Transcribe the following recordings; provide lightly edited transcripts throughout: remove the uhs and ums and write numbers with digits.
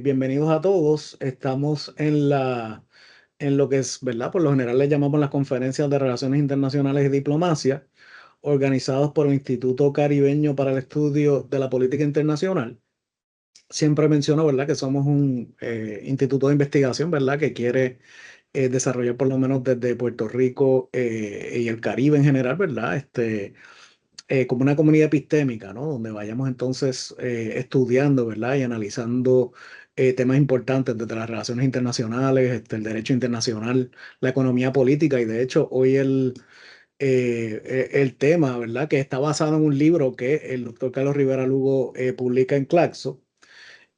Bienvenidos a todos. Estamos en lo que es, ¿verdad? Por lo general le llamamos las conferencias de Relaciones Internacionales y Diplomacia, organizados por el Instituto Caribeño para el Estudio de la Política Internacional. Siempre menciono, ¿verdad?, que somos un instituto de investigación, ¿verdad?, que quiere desarrollar por lo menos desde Puerto Rico y el Caribe en general, ¿verdad? Como una comunidad epistémica, ¿no? Donde vayamos entonces estudiando, ¿verdad? Y analizando temas importantes desde las relaciones internacionales, el derecho internacional, la economía política, y de hecho hoy el tema, ¿verdad? Que está basado en un libro que el doctor Carlos Rivera Lugo publica en Claxo,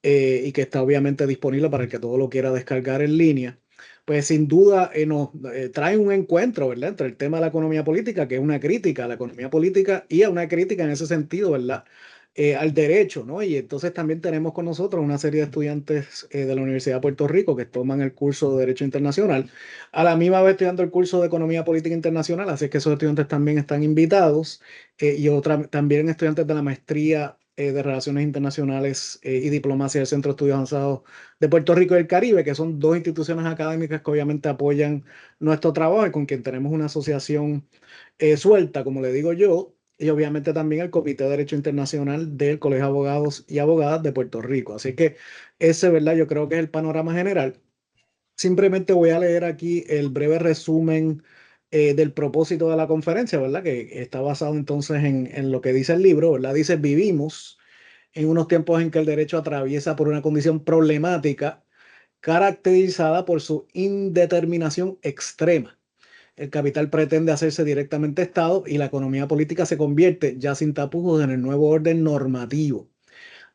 y que está obviamente disponible para el que todo lo quiera descargar en línea. Pues sin duda nos trae un encuentro, ¿verdad?, entre el tema de la economía política, que es una crítica a la economía política y a una crítica en ese sentido, ¿verdad?, al derecho, ¿no? Y entonces también tenemos con nosotros una serie de estudiantes de la Universidad de Puerto Rico que toman el curso de Derecho Internacional, a la misma vez estudiando el curso de Economía Política Internacional, así que esos estudiantes también están invitados, también estudiantes de la maestría de Relaciones Internacionales y Diplomacia del Centro de Estudios Avanzados de Puerto Rico y el Caribe, que son dos instituciones académicas que obviamente apoyan nuestro trabajo y con quien tenemos una asociación suelta, como le digo yo, y obviamente también el Comité de Derecho Internacional del Colegio de Abogados y Abogadas de Puerto Rico. Así que ese, ¿verdad? Yo creo que es el panorama general. Simplemente voy a leer aquí el breve resumen del propósito de la conferencia, ¿verdad? Que está basado entonces en lo que dice el libro, ¿verdad? Dice: vivimos en unos tiempos en que el derecho atraviesa por una condición problemática caracterizada por su indeterminación extrema. El capital pretende hacerse directamente Estado y la economía política se convierte, ya sin tapujos, en el nuevo orden normativo.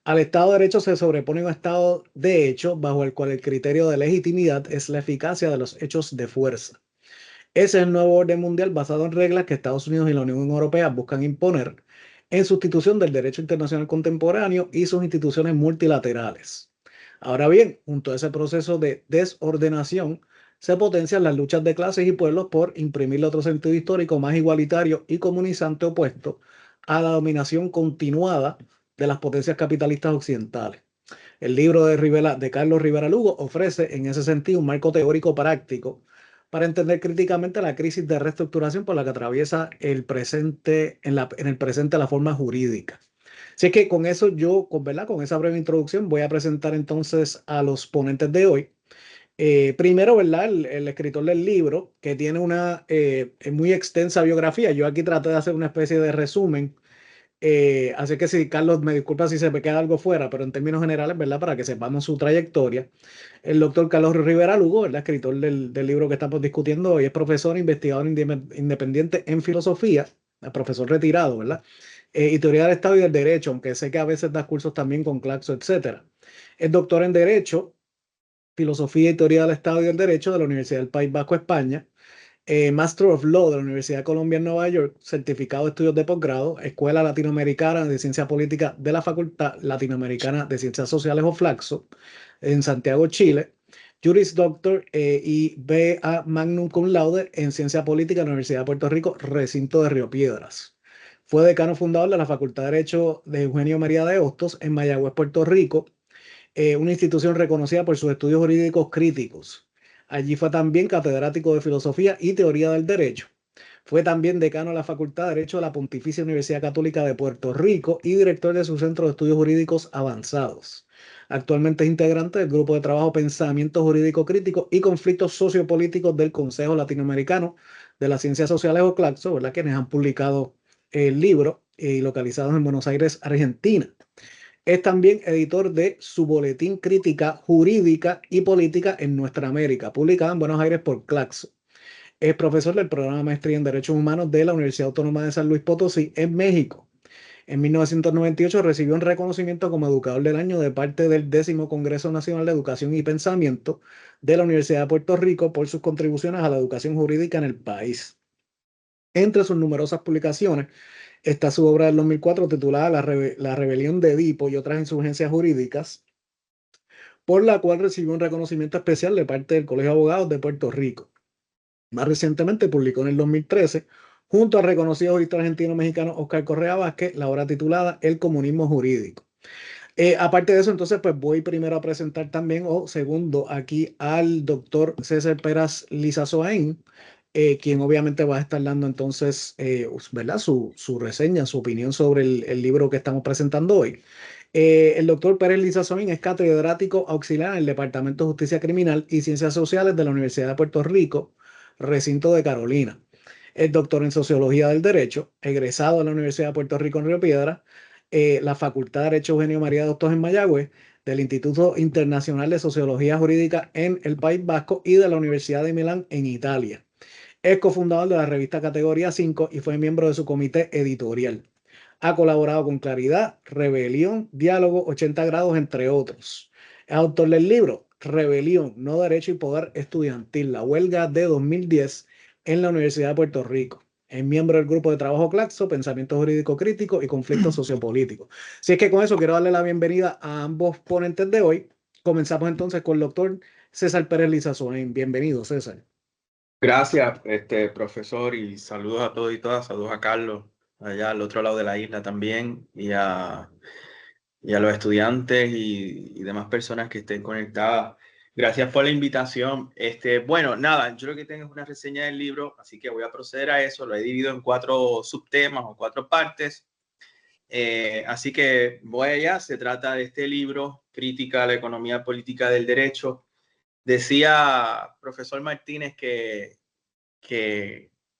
Al Estado de Derecho se sobrepone un Estado de hecho bajo el cual el criterio de legitimidad es la eficacia de los hechos de fuerza. Ese es el nuevo orden mundial basado en reglas que Estados Unidos y la Unión Europea buscan imponer en sustitución del derecho internacional contemporáneo y sus instituciones multilaterales. Ahora bien, junto a ese proceso de desordenación, se potencian las luchas de clases y pueblos por imprimirle otro sentido histórico más igualitario y comunizante opuesto a la dominación continuada de las potencias capitalistas occidentales. El libro de Carlos Rivera Lugo ofrece en ese sentido un marco teórico práctico para entender críticamente la crisis de reestructuración por la que atraviesa el presente, en el presente la forma jurídica. Así es que con eso ¿verdad? Con esa breve introducción voy a presentar entonces a los ponentes de hoy. Primero, ¿verdad? El escritor del libro, que tiene una muy extensa biografía. Yo aquí traté de hacer una especie de resumen, así que si Carlos, me disculpa si se me queda algo fuera, pero en términos generales, ¿verdad? Para que sepamos su trayectoria. El doctor Carlos Rivera Lugo, el escritor del libro que estamos discutiendo hoy, es profesor e investigador independiente en filosofía, profesor retirado, ¿verdad? Y teoría del Estado y del Derecho, aunque sé que a veces da cursos también con Claxo, etcétera. Es doctor en Derecho, Filosofía y Teoría del Estado y del Derecho de la Universidad del País Vasco, España. Master of Law de la Universidad de Columbia en Nueva York, certificado de estudios de posgrado, Escuela Latinoamericana de Ciencia Política de la Facultad Latinoamericana de Ciencias Sociales o Flaxo, en Santiago, Chile, Juris Doctor y B.A. Magnum Cum Laude en Ciencia Política de la Universidad de Puerto Rico, recinto de Río Piedras. Fue decano fundador de la Facultad de Derecho de Eugenio María de Hostos en Mayagüez, Puerto Rico, una institución reconocida por sus estudios jurídicos críticos. Allí fue también catedrático de Filosofía y Teoría del Derecho. Fue también decano de la Facultad de Derecho de la Pontificia Universidad Católica de Puerto Rico y director de su Centro de Estudios Jurídicos Avanzados. Actualmente es integrante del Grupo de Trabajo Pensamiento Jurídico Crítico y Conflictos Sociopolíticos del Consejo Latinoamericano de las Ciencias Sociales o CLACSO, ¿verdad?, quienes han publicado el libro localizados en Buenos Aires, Argentina. Es también editor de su boletín Crítica Jurídica y Política en Nuestra América, publicada en Buenos Aires por Claxo. Es profesor del programa de Maestría en Derechos Humanos de la Universidad Autónoma de San Luis Potosí, en México. En 1998 recibió un reconocimiento como Educador del Año de parte del 10º Congreso Nacional de Educación y Pensamiento de la Universidad de Puerto Rico por sus contribuciones a la educación jurídica en el país. Entre sus numerosas publicaciones está su obra del 2004 titulada La Rebelión de Edipo y otras insurgencias jurídicas, por la cual recibió un reconocimiento especial de parte del Colegio de Abogados de Puerto Rico. Más recientemente publicó en el 2013, junto al reconocido jurista argentino-mexicano Oscar Correa Vázquez, la obra titulada El comunismo jurídico. Aparte de eso, entonces, pues voy primero a presentar también, o segundo, aquí al doctor César Peras Lizazoain, quien obviamente va a estar dando entonces, ¿verdad? Su reseña, su opinión sobre el libro que estamos presentando hoy. El doctor Pérez Lizazoain es catedrático auxiliar en el Departamento de Justicia Criminal y Ciencias Sociales de la Universidad de Puerto Rico, recinto de Carolina. Es doctor en Sociología del Derecho, egresado de la Universidad de Puerto Rico en Río Piedras, la Facultad de Derecho Eugenio María de Hostos en Mayagüez, del Instituto Internacional de Sociología Jurídica en el País Vasco y de la Universidad de Milán en Italia. Es cofundador de la revista Categoría 5 y fue miembro de su comité editorial. Ha colaborado con Claridad, Rebelión, Diálogo, 80 grados, entre otros. Es autor del libro Rebelión, No Derecho y Poder Estudiantil, la huelga de 2010 en la Universidad de Puerto Rico. Es miembro del grupo de trabajo Claxo, Pensamiento Jurídico Crítico y Conflicto Sociopolítico. Si es que con eso quiero darle la bienvenida a ambos ponentes de hoy. Comenzamos entonces con el doctor César Pérez Lizazoain. Bienvenido, César. Gracias, profesor, y saludos a todos y todas, saludos a Carlos, allá al otro lado de la isla también, y a los estudiantes y demás personas que estén conectadas. Gracias por la invitación. Bueno, nada, yo lo que tengo es una reseña del libro, así que voy a proceder a eso. Lo he dividido en 4 subtemas o 4 partes. Así que voy allá. Se trata de este libro, Crítica a la economía política del derecho. Decía profesor Martínez que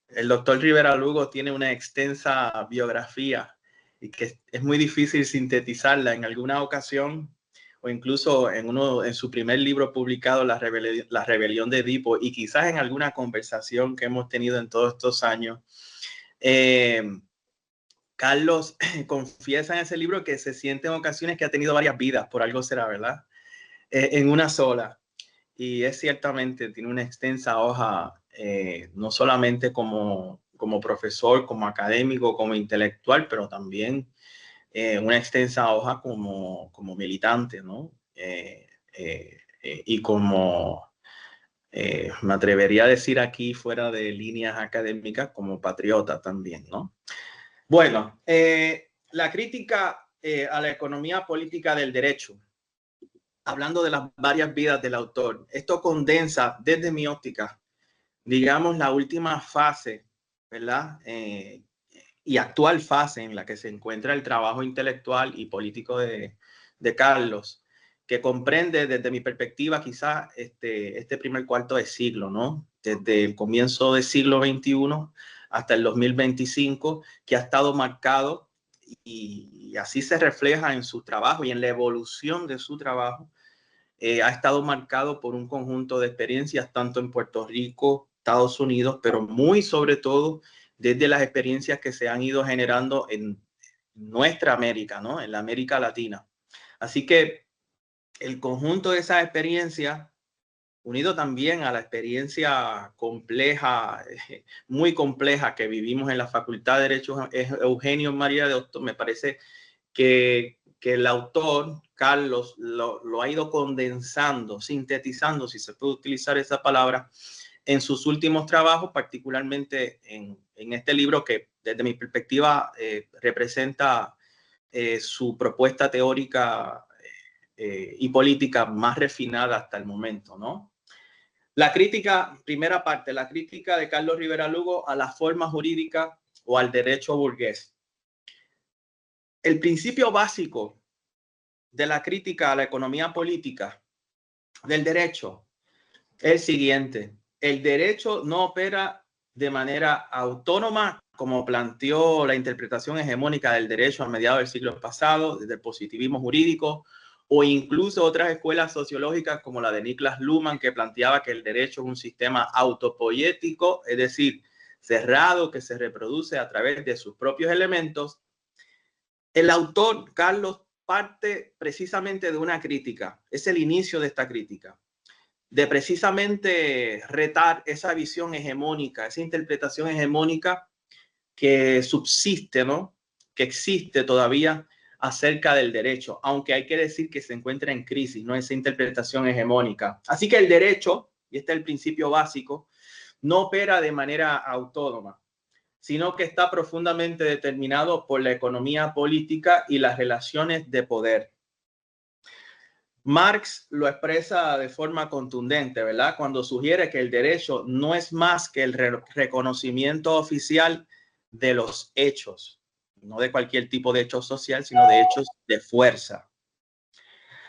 el doctor Rivera Lugo tiene una extensa biografía y que es muy difícil sintetizarla. En alguna ocasión, o incluso en su primer libro publicado, La Rebelión de Edipo, y quizás en alguna conversación que hemos tenido en todos estos años, Carlos confiesa en ese libro que se siente en ocasiones que ha tenido varias vidas, por algo será, ¿verdad? En una sola. Y es ciertamente, tiene una extensa hoja, no solamente como profesor, como académico, como intelectual, pero también una extensa hoja como militante, ¿no? Y me atrevería a decir aquí, fuera de líneas académicas, como patriota también, ¿no? Bueno, la crítica a la economía política del derecho, hablando de las varias vidas del autor, esto condensa desde mi óptica, digamos, la última fase, ¿verdad? Y actual fase en la que se encuentra el trabajo intelectual y político de Carlos, que comprende desde mi perspectiva quizá este primer cuarto de siglo, ¿no? Desde el comienzo del siglo XXI hasta el 2025, que ha estado marcado y así se refleja en su trabajo y en la evolución de su trabajo. Ha estado marcado por un conjunto de experiencias tanto en Puerto Rico, Estados Unidos, pero muy sobre todo desde las experiencias que se han ido generando en nuestra América, ¿no? En la América Latina. Así que el conjunto de esas experiencias, unido también a la experiencia compleja, muy compleja que vivimos en la Facultad de Derecho Eugenio María de Hostos, me parece que el autor, Carlos, lo ha ido condensando, sintetizando, si se puede utilizar esa palabra, en sus últimos trabajos, particularmente en este libro que desde mi perspectiva representa su propuesta teórica y política más refinada hasta el momento, ¿no? La crítica, primera parte, la crítica de Carlos Rivera Lugo a la forma jurídica o al derecho burgués. El principio básico de la crítica a la economía política del derecho es el siguiente: el derecho no opera de manera autónoma, como planteó la interpretación hegemónica del derecho a mediados del siglo pasado, desde el positivismo jurídico, o incluso otras escuelas sociológicas como la de Niklas Luhmann, que planteaba que el derecho es un sistema autopoético, es decir, cerrado, que se reproduce a través de sus propios elementos. El autor, Carlos, parte precisamente de una crítica, es el inicio de esta crítica, de precisamente retar esa visión hegemónica, esa interpretación hegemónica que subsiste, ¿no? Que existe todavía acerca del derecho, aunque hay que decir que se encuentra en crisis, ¿no? Esa interpretación hegemónica. Así que el derecho, y este es el principio básico, no opera de manera autónoma, sino que está profundamente determinado por la economía política y las relaciones de poder. Marx lo expresa de forma contundente, ¿verdad? Cuando sugiere que el derecho no es más que el reconocimiento oficial de los hechos, no de cualquier tipo de hecho social, sino de hechos de fuerza.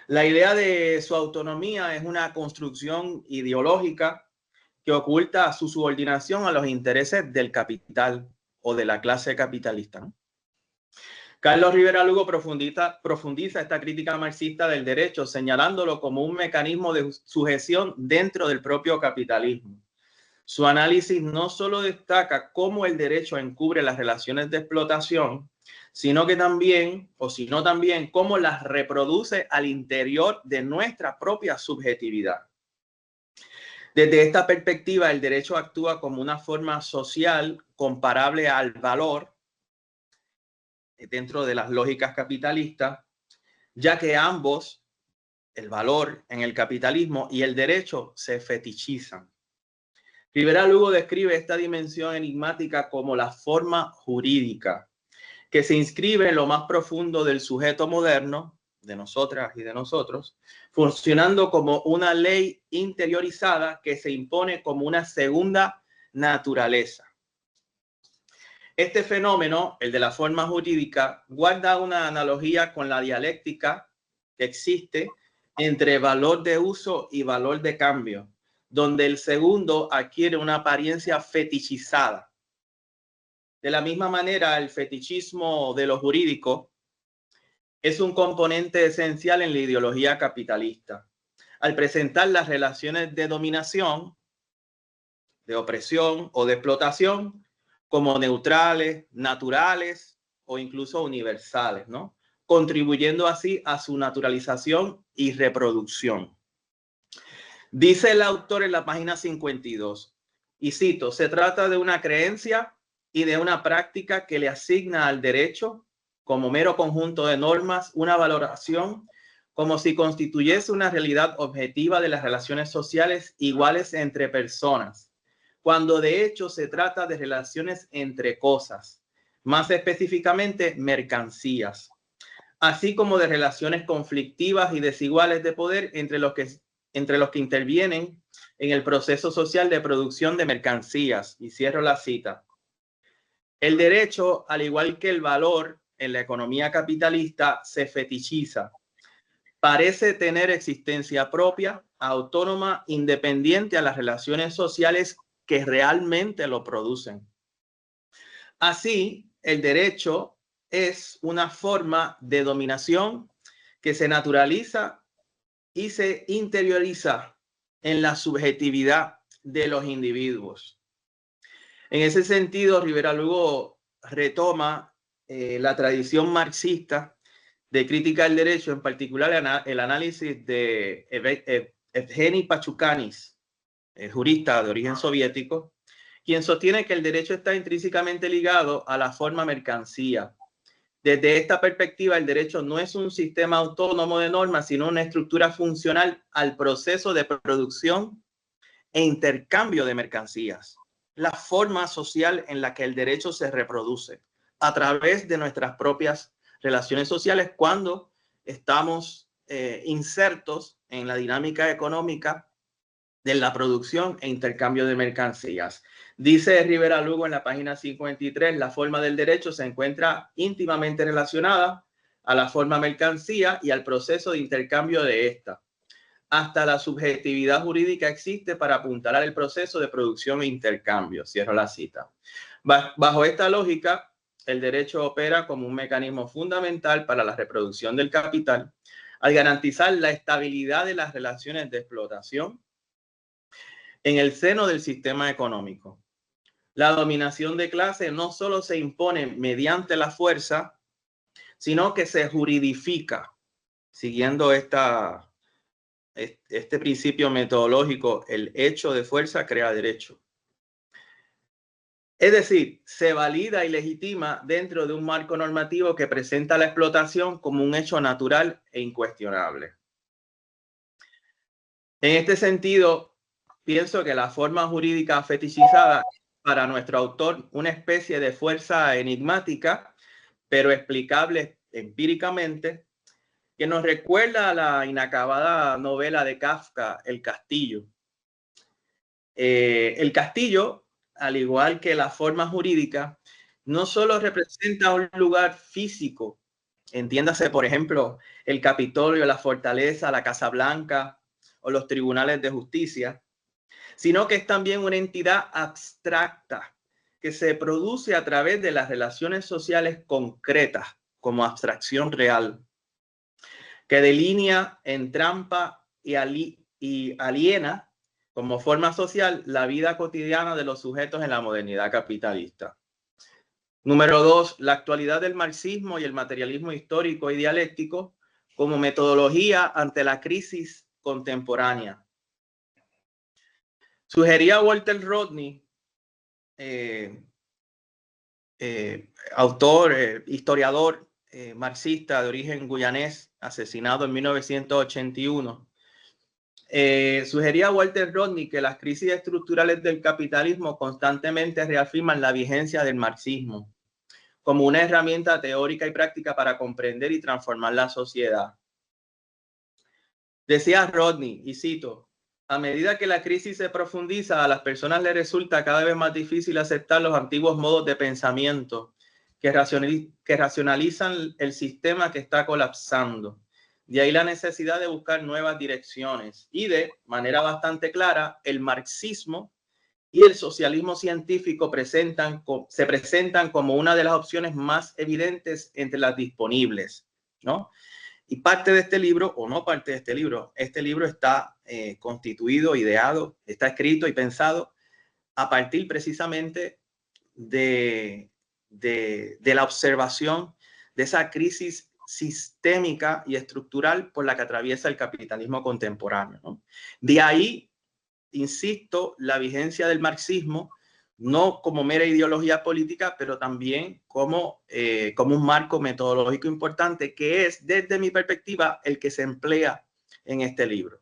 La idea de su autonomía es una construcción ideológica que oculta su subordinación a los intereses del capital o de la clase capitalista, ¿no? Carlos Rivera Lugo profundiza esta crítica marxista del derecho, señalándolo como un mecanismo de sujeción dentro del propio capitalismo. Su análisis no solo destaca cómo el derecho encubre las relaciones de explotación, sino también cómo las reproduce al interior de nuestra propia subjetividad. Desde esta perspectiva, el derecho actúa como una forma social comparable al valor dentro de las lógicas capitalistas, ya que ambos, el valor en el capitalismo y el derecho, se fetichizan. Rivera Lugo describe esta dimensión enigmática como la forma jurídica, que se inscribe en lo más profundo del sujeto moderno, de nosotras y de nosotros, funcionando como una ley interiorizada que se impone como una segunda naturaleza. Este fenómeno, el de la forma jurídica, guarda una analogía con la dialéctica que existe entre valor de uso y valor de cambio, donde el segundo adquiere una apariencia fetichizada. De la misma manera, el fetichismo de lo jurídico es un componente esencial en la ideología capitalista. Al presentar las relaciones de dominación, de opresión o de explotación como neutrales, naturales o incluso universales, ¿no? Contribuyendo así a su naturalización y reproducción. Dice el autor en la página 52, y cito, se trata de una creencia y de una práctica que le asigna al derecho, como mero conjunto de normas, una valoración como si constituyese una realidad objetiva de las relaciones sociales iguales entre personas, cuando de hecho se trata de relaciones entre cosas, más específicamente mercancías, así como de relaciones conflictivas y desiguales de poder entre los que intervienen en el proceso social de producción de mercancías. Y cierro la cita. El derecho, al igual que el valor en la economía capitalista, se fetichiza. Parece tener existencia propia, autónoma, independiente a las relaciones sociales que realmente lo producen. Así, el derecho es una forma de dominación que se naturaliza y se interioriza en la subjetividad de los individuos. En ese sentido, Rivera Lugo retoma la tradición marxista de crítica del derecho, en particular el análisis de Evgeny Pachukanis, jurista de origen soviético, quien sostiene que el derecho está intrínsecamente ligado a la forma mercancía. Desde esta perspectiva, el derecho no es un sistema autónomo de normas, sino una estructura funcional al proceso de producción e intercambio de mercancías. La forma social en la que el derecho se reproduce a través de nuestras propias relaciones sociales cuando estamos insertos en la dinámica económica de la producción e intercambio de mercancías. Dice Rivera Lugo en la página 53, la forma del derecho se encuentra íntimamente relacionada a la forma mercancía y al proceso de intercambio de esta. Hasta la subjetividad jurídica existe para apuntalar el proceso de producción e intercambio. Cierro la cita. Bajo esta lógica, el derecho opera como un mecanismo fundamental para la reproducción del capital, al garantizar la estabilidad de las relaciones de explotación en el seno del sistema económico. La dominación de clase no solo se impone mediante la fuerza, sino que se juridifica, siguiendo este principio metodológico, el hecho de fuerza crea derecho. Es decir, se valida y legitima dentro de un marco normativo que presenta la explotación como un hecho natural e incuestionable. En este sentido, pienso que la forma jurídica fetichizada para nuestro autor una especie de fuerza enigmática, pero explicable empíricamente, que nos recuerda a la inacabada novela de Kafka, El Castillo. El castillo, al igual que la forma jurídica, no solo representa un lugar físico, entiéndase, por ejemplo, el Capitolio, la Fortaleza, la Casa Blanca o los tribunales de justicia, sino que es también una entidad abstracta que se produce a través de las relaciones sociales concretas como abstracción real, que delinea, entrampa y aliena como forma social la vida cotidiana de los sujetos en la modernidad capitalista. Número 2, la actualidad del marxismo y el materialismo histórico y dialéctico como metodología ante la crisis contemporánea. Sugería Walter Rodney, autor, historiador, marxista de origen guyanés, asesinado en 1981, sugería Walter Rodney que las crisis estructurales del capitalismo constantemente reafirman la vigencia del marxismo como una herramienta teórica y práctica para comprender y transformar la sociedad. Decía Rodney, y cito, a medida que la crisis se profundiza, a las personas les resulta cada vez más difícil aceptar los antiguos modos de pensamiento que racionalizan el sistema que está colapsando. De ahí la necesidad de buscar nuevas direcciones y de manera bastante clara, el marxismo y el socialismo científico se presentan como una de las opciones más evidentes entre las disponibles, ¿no? Y parte de este libro, o no parte de este libro está constituido, ideado, está escrito y pensado a partir precisamente de la observación de esa crisis sistémica y estructural por la que atraviesa el capitalismo contemporáneo, ¿no? De ahí, insisto, la vigencia del marxismo, no como mera ideología política, pero también como un marco metodológico importante, que es, desde mi perspectiva, el que se emplea en este libro.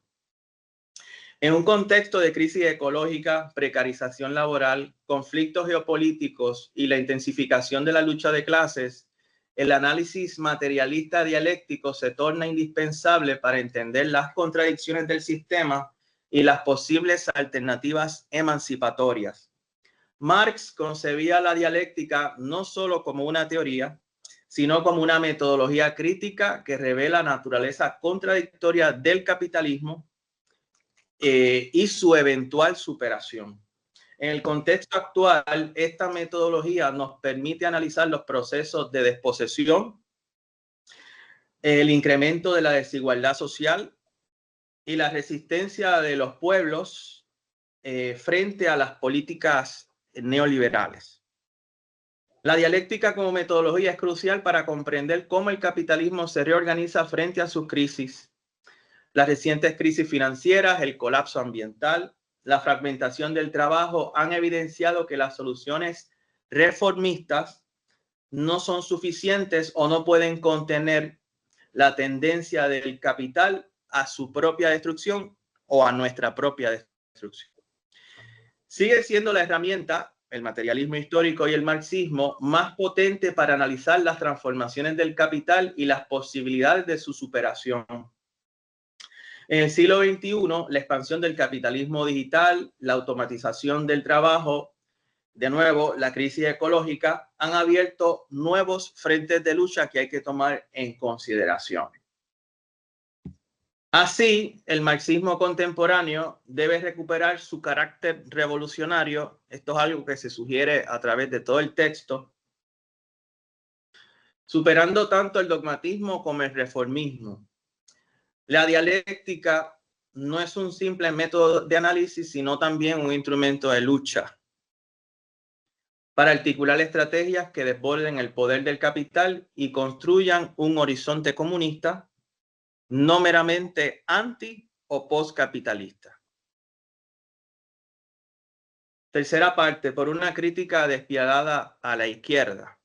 En un contexto de crisis ecológica, precarización laboral, conflictos geopolíticos y la intensificación de la lucha de clases, el análisis materialista dialéctico se torna indispensable para entender las contradicciones del sistema y las posibles alternativas emancipatorias. Marx concebía la dialéctica no solo como una teoría, sino como una metodología crítica que revela la naturaleza contradictoria del capitalismo y su eventual superación. En el contexto actual, esta metodología nos permite analizar los procesos de desposesión, el incremento de la desigualdad social y la resistencia de los pueblos frente a las políticas neoliberales. La dialéctica como metodología es crucial para comprender cómo el capitalismo se reorganiza frente a sus crisis. Las recientes crisis financieras, el colapso ambiental, la fragmentación del trabajo han evidenciado que las soluciones reformistas no son suficientes o no pueden contener la tendencia del capital a su propia destrucción o a nuestra propia destrucción. Sigue siendo la herramienta, el materialismo histórico y el marxismo, más potente para analizar las transformaciones del capital y las posibilidades de su superación. En el siglo XXI, la expansión del capitalismo digital, la automatización del trabajo, de nuevo, la crisis ecológica, han abierto nuevos frentes de lucha que hay que tomar en consideración. Así, el marxismo contemporáneo debe recuperar su carácter revolucionario. Esto es algo que se sugiere a través de todo el texto, superando tanto el dogmatismo como el reformismo. La dialéctica no es un simple método de análisis, sino también un instrumento de lucha para articular estrategias que desborden el poder del capital y construyan un horizonte comunista, no meramente anti o postcapitalista. Tercera parte, por una crítica despiadada a la izquierda.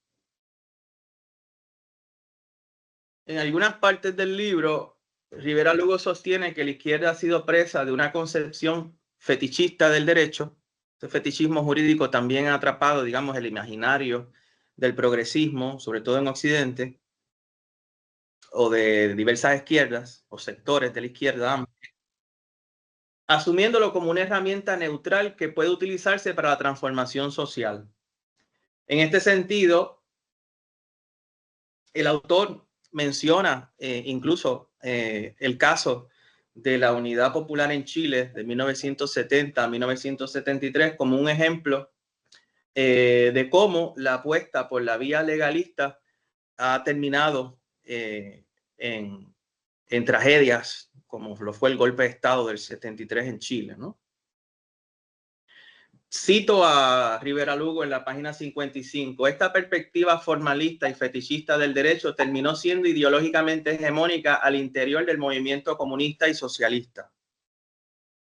En algunas partes del libro, Rivera Lugo sostiene que la izquierda ha sido presa de una concepción fetichista del derecho. Este fetichismo jurídico también ha atrapado, digamos, el imaginario del progresismo, sobre todo en Occidente. o de diversas izquierdas o sectores de la izquierda, asumiéndolo como una herramienta neutral que puede utilizarse para la transformación social. En este sentido, el autor menciona incluso el caso de la Unidad Popular en Chile de 1970 a 1973 como un ejemplo de cómo la apuesta por la vía legalista ha terminado en tragedias como lo fue el golpe de Estado del 73 en Chile, ¿no? Cito a Rivera Lugo en la página 55. Esta perspectiva formalista y fetichista del derecho terminó siendo ideológicamente hegemónica al interior del movimiento comunista y socialista.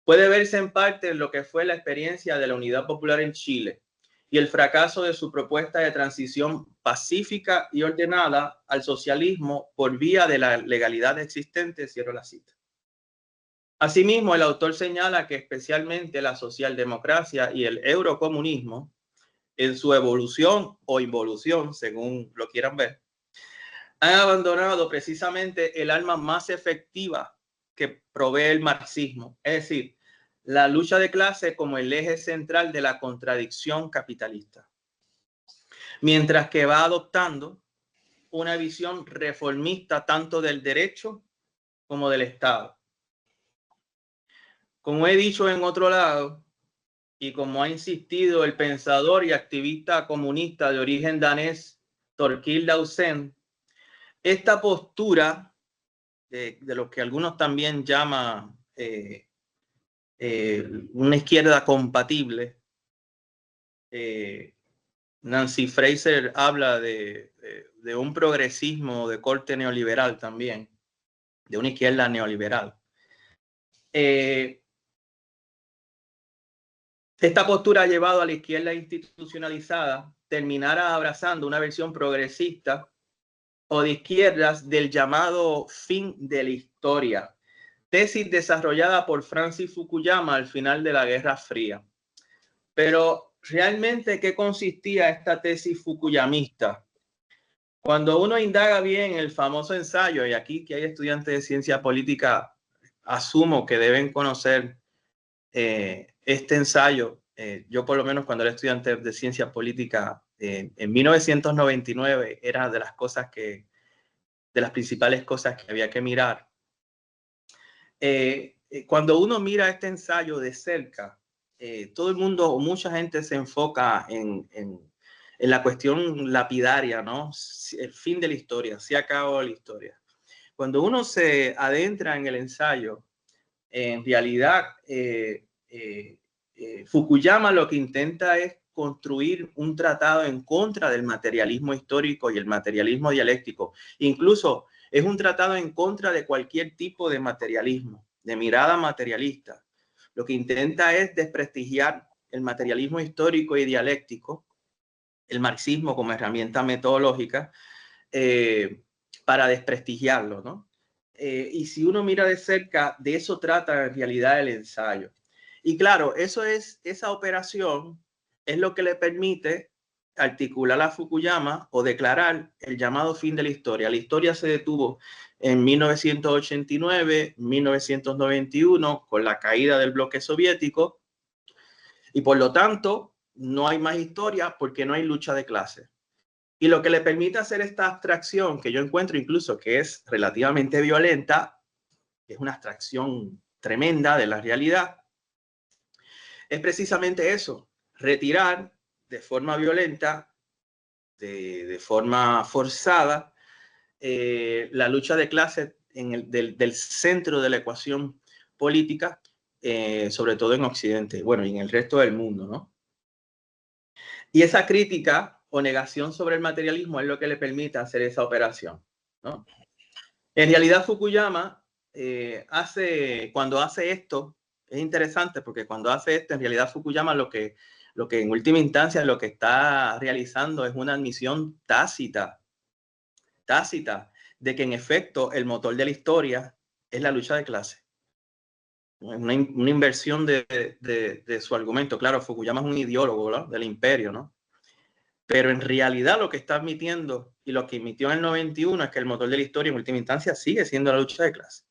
Puede verse en parte en lo que fue la experiencia de la Unidad Popular en Chile y el fracaso de su propuesta de transición pacífica y ordenada al socialismo por vía de la legalidad existente, cierro la cita. Asimismo, el autor señala que especialmente la socialdemocracia y el eurocomunismo, en su evolución o involución, según lo quieran ver, han abandonado precisamente el arma más efectiva que provee el marxismo, es decir, la lucha de clase como el eje central de la contradicción capitalista, mientras que va adoptando una visión reformista tanto del derecho como del Estado. Como he dicho en otro lado, y como ha insistido el pensador y activista comunista de origen danés Thorkild Lausen, esta postura de lo que algunos también llaman una izquierda compatible, Nancy Fraser habla de un progresismo de corte neoliberal también, de una izquierda neoliberal. Esta postura ha llevado a la izquierda institucionalizada terminar abrazando una versión progresista o de izquierdas del llamado fin de la historia, tesis desarrollada por Francis Fukuyama al final de la Guerra Fría. Pero realmente, ¿qué consistía esta tesis fukuyamista? Cuando uno indaga bien el famoso ensayo, y aquí que hay estudiantes de ciencia política, asumo que deben conocer este ensayo. Yo por lo menos cuando era estudiante de ciencia política en 1999 era de las principales cosas que había que mirar. Cuando uno mira este ensayo de cerca, todo el mundo o mucha gente se enfoca en la cuestión lapidaria, ¿no? El fin de la historia, se acabó la historia. Cuando uno se adentra en el ensayo, en realidad Fukuyama lo que intenta es construir un tratado en contra del materialismo histórico y el materialismo dialéctico. Incluso es un tratado en contra de cualquier tipo de materialismo, de mirada materialista. Lo que intenta es desprestigiar el materialismo histórico y dialéctico, el marxismo como herramienta metodológica, para desprestigiarlo, ¿no? Y si uno mira de cerca, de eso trata en realidad el ensayo. Y claro, esa operación es lo que le permite articular a Fukuyama o declarar el llamado fin de la historia. La historia se detuvo en 1989, 1991, con la caída del bloque soviético, y por lo tanto no hay más historia porque no hay lucha de clases. Y lo que le permite hacer esta abstracción, que yo encuentro incluso que es relativamente violenta, es una abstracción tremenda de la realidad, es precisamente eso, retirar de forma violenta, de forma forzada, la lucha de clases del centro de la ecuación política, sobre todo en Occidente, bueno, y en el resto del mundo, ¿no? Y esa crítica o negación sobre el materialismo es lo que le permite hacer esa operación, ¿no? En realidad, Fukuyama cuando hace esto, es interesante porque cuando hace esto, en realidad Fukuyama lo que en última instancia lo que está realizando es una admisión tácita, de que en efecto el motor de la historia es la lucha de clase. Una inversión de su argumento. Claro, Fukuyama es un ideólogo, ¿no?, del imperio, ¿no? pero en realidad lo que está admitiendo y lo que emitió en el 91 es que el motor de la historia en última instancia sigue siendo la lucha de clase,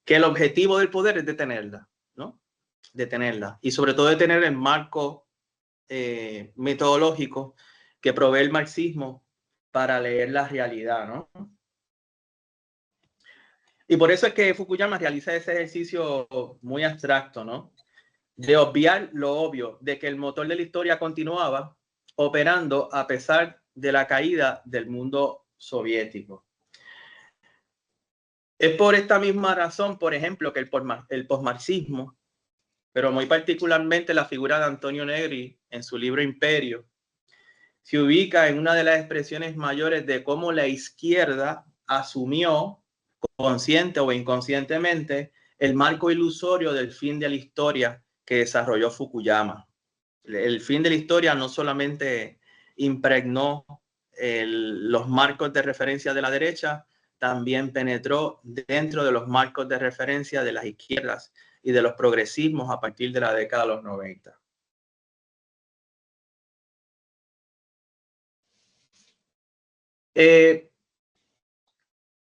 que el objetivo del poder es detenerla, ¿no? Detenerla, y sobre todo detener el marco metodológico que provee el marxismo para leer la realidad, ¿no? Y por eso es que Fukuyama realiza ese ejercicio muy abstracto, ¿no? De obviar lo obvio, de que el motor de la historia continuaba operando a pesar de la caída del mundo soviético. Es por esta misma razón, por ejemplo, que el posmarxismo, pero muy particularmente la figura de Antonio Negri en su libro Imperio, se ubica en una de las expresiones mayores de cómo la izquierda asumió, consciente o inconscientemente, el marco ilusorio del fin de la historia que desarrolló Fukuyama. El fin de la historia no solamente impregnó los marcos de referencia de la derecha, también penetró dentro de los marcos de referencia de las izquierdas y de los progresismos a partir de la década de los 90.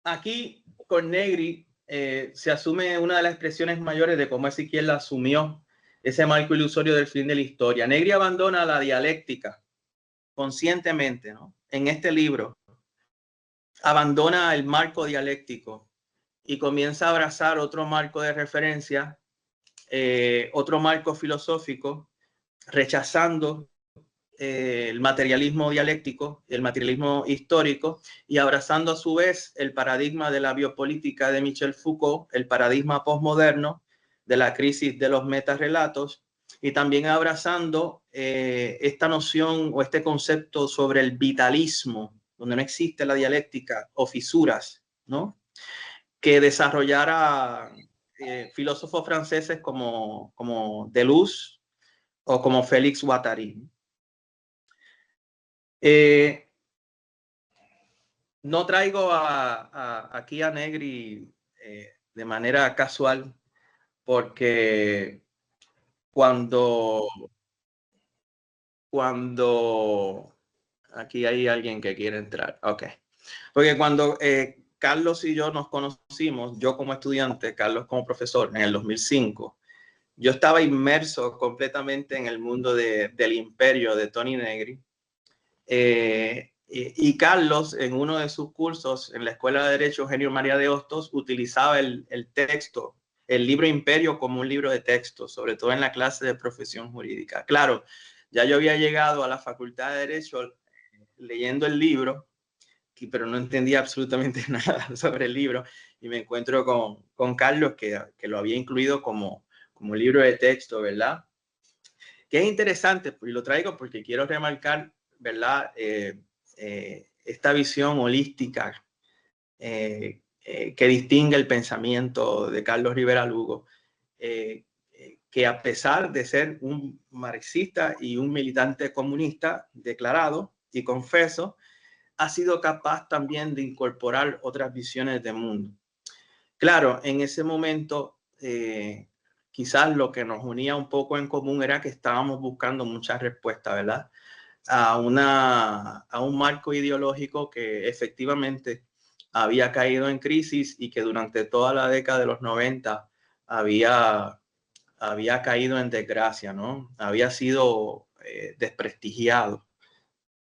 Aquí con Negri se asume una de las expresiones mayores de cómo esa izquierda asumió ese marco ilusorio del fin de la historia. Negri abandona la dialéctica conscientemente, ¿no? En este libro abandona el marco dialéctico y comienza a abrazar otro marco de referencia, otro marco filosófico, rechazando el materialismo dialéctico, el materialismo histórico, y abrazando a su vez el paradigma de la biopolítica de Michel Foucault, el paradigma postmoderno de la crisis de los metarrelatos, y también abrazando esta noción o este concepto sobre el vitalismo, donde no existe la dialéctica o fisuras, ¿no? Que desarrollara filósofos franceses como Deleuze o como Félix Guattari. No traigo aquí a Negri de manera casual, porque cuando aquí hay alguien que quiere entrar, ok, porque cuando Carlos y yo nos conocimos, yo como estudiante, Carlos como profesor, en el 2005, yo estaba inmerso completamente en el mundo del imperio de Tony Negri. Y Carlos, en uno de sus cursos en la Escuela de Derecho Eugenio María de Hostos, utilizaba el texto, el libro Imperio, como un libro de texto, sobre todo en la clase de profesión jurídica. Claro, ya yo había llegado a la Facultad de Derecho leyendo el libro, pero no entendía absolutamente nada sobre el libro, y me encuentro con Carlos, que lo había incluido como libro de texto, ¿verdad? Que es interesante, y lo traigo porque quiero remarcar, ¿verdad? Esta visión holística que distingue el pensamiento de Carlos Rivera Lugo, que a pesar de ser un marxista y un militante comunista declarado y confeso, ha sido capaz también de incorporar otras visiones de mundo. Claro, en ese momento quizás lo que nos unía un poco en común era que estábamos buscando muchas respuestas, ¿verdad? A un marco ideológico que efectivamente había caído en crisis y que durante toda la década de los 90 había caído en desgracia, ¿no? Había sido desprestigiado,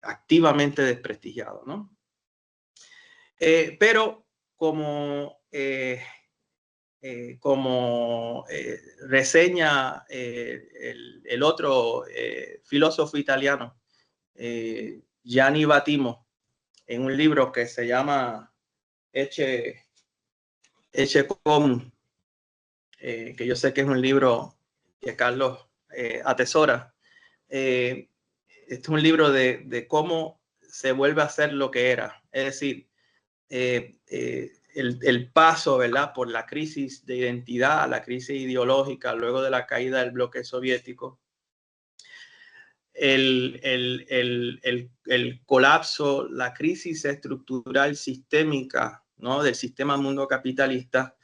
activamente desprestigiado, ¿no? Pero como reseña el otro filósofo italiano, Gianni Battimo, en un libro que se llama Ecce Homo, que yo sé que es un libro que Carlos atesora. Este es un libro de cómo se vuelve a ser lo que era, es decir, el paso, ¿verdad?, por la crisis de identidad, la crisis ideológica luego de la caída del bloque soviético, el colapso, la crisis estructural sistémica, ¿no?, del sistema mundo capitalista,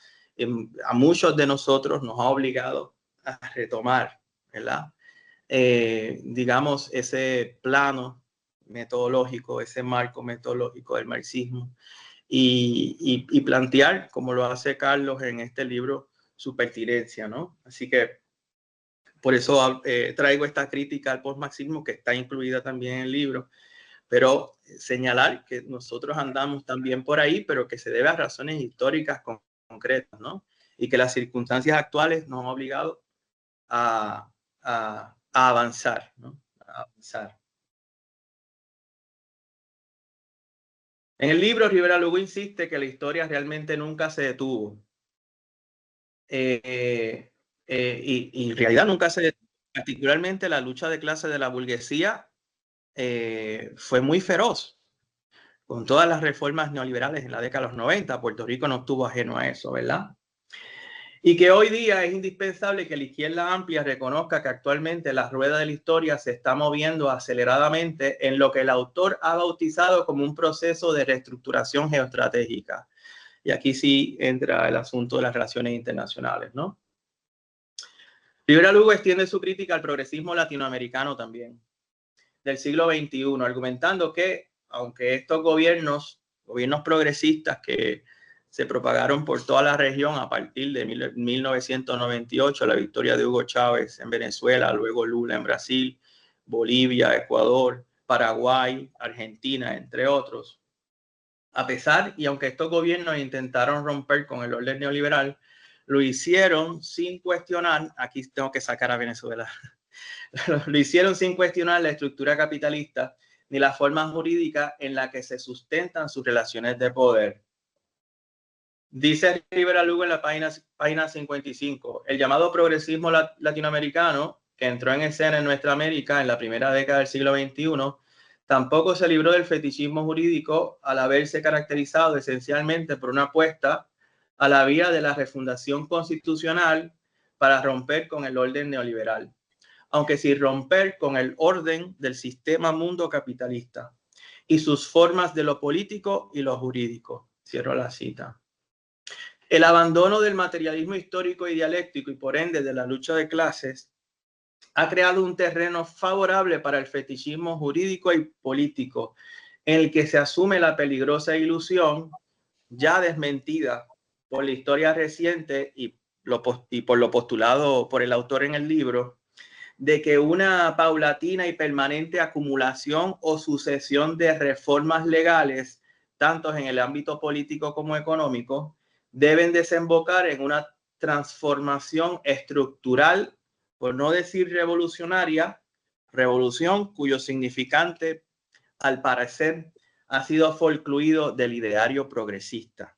a muchos de nosotros nos ha obligado a retomar, ¿verdad?, digamos, ese plano metodológico, ese marco metodológico del marxismo y plantear, como lo hace Carlos en este libro, su pertinencia, ¿no? Así que por eso traigo esta crítica al postmarxismo que está incluida también en el libro, pero señalar que nosotros andamos también por ahí, pero que se debe a razones históricas concretas, ¿no? Y que las circunstancias actuales nos han obligado a avanzar, ¿no? A avanzar. En el libro, Rivera Lugo insiste que la historia realmente nunca se detuvo. Y en realidad nunca se detuvo. Particularmente la lucha de clase de la burguesía fue muy feroz. Con todas las reformas neoliberales en la década de los 90, Puerto Rico no estuvo ajeno a eso, ¿verdad? Y que hoy día es indispensable que la izquierda amplia reconozca que actualmente la rueda de la historia se está moviendo aceleradamente en lo que el autor ha bautizado como un proceso de reestructuración geoestratégica. Y aquí sí entra el asunto de las relaciones internacionales, ¿no? Rivera Lugo extiende su crítica al progresismo latinoamericano también, del siglo XXI, argumentando que, aunque estos gobiernos progresistas que se propagaron por toda la región a partir de 1998, la victoria de Hugo Chávez en Venezuela, luego Lula en Brasil, Bolivia, Ecuador, Paraguay, Argentina, entre otros. A pesar, y aunque estos gobiernos intentaron romper con el orden neoliberal, lo hicieron sin cuestionar, aquí tengo que sacar a Venezuela, lo hicieron sin cuestionar la estructura capitalista ni la forma jurídica en la que se sustentan sus relaciones de poder. Dice Rivera Lugo en la página 55, el llamado progresismo latinoamericano, que entró en escena en nuestra América en la primera década del siglo XXI, tampoco se libró del fetichismo jurídico al haberse caracterizado esencialmente por una apuesta a la vía de la refundación constitucional para romper con el orden neoliberal, aunque sin romper con el orden del sistema mundo capitalista y sus formas de lo político y lo jurídico. Cierro la cita. El abandono del materialismo histórico y dialéctico y por ende de la lucha de clases ha creado un terreno favorable para el fetichismo jurídico y político, en el que se asume la peligrosa ilusión, ya desmentida por la historia reciente y por lo postulado por el autor en el libro, de que una paulatina y permanente acumulación o sucesión de reformas legales, tanto en el ámbito político como económico, deben desembocar en una transformación estructural, por no decir revolucionaria, revolución cuyo significante, al parecer, ha sido folcluido del ideario progresista.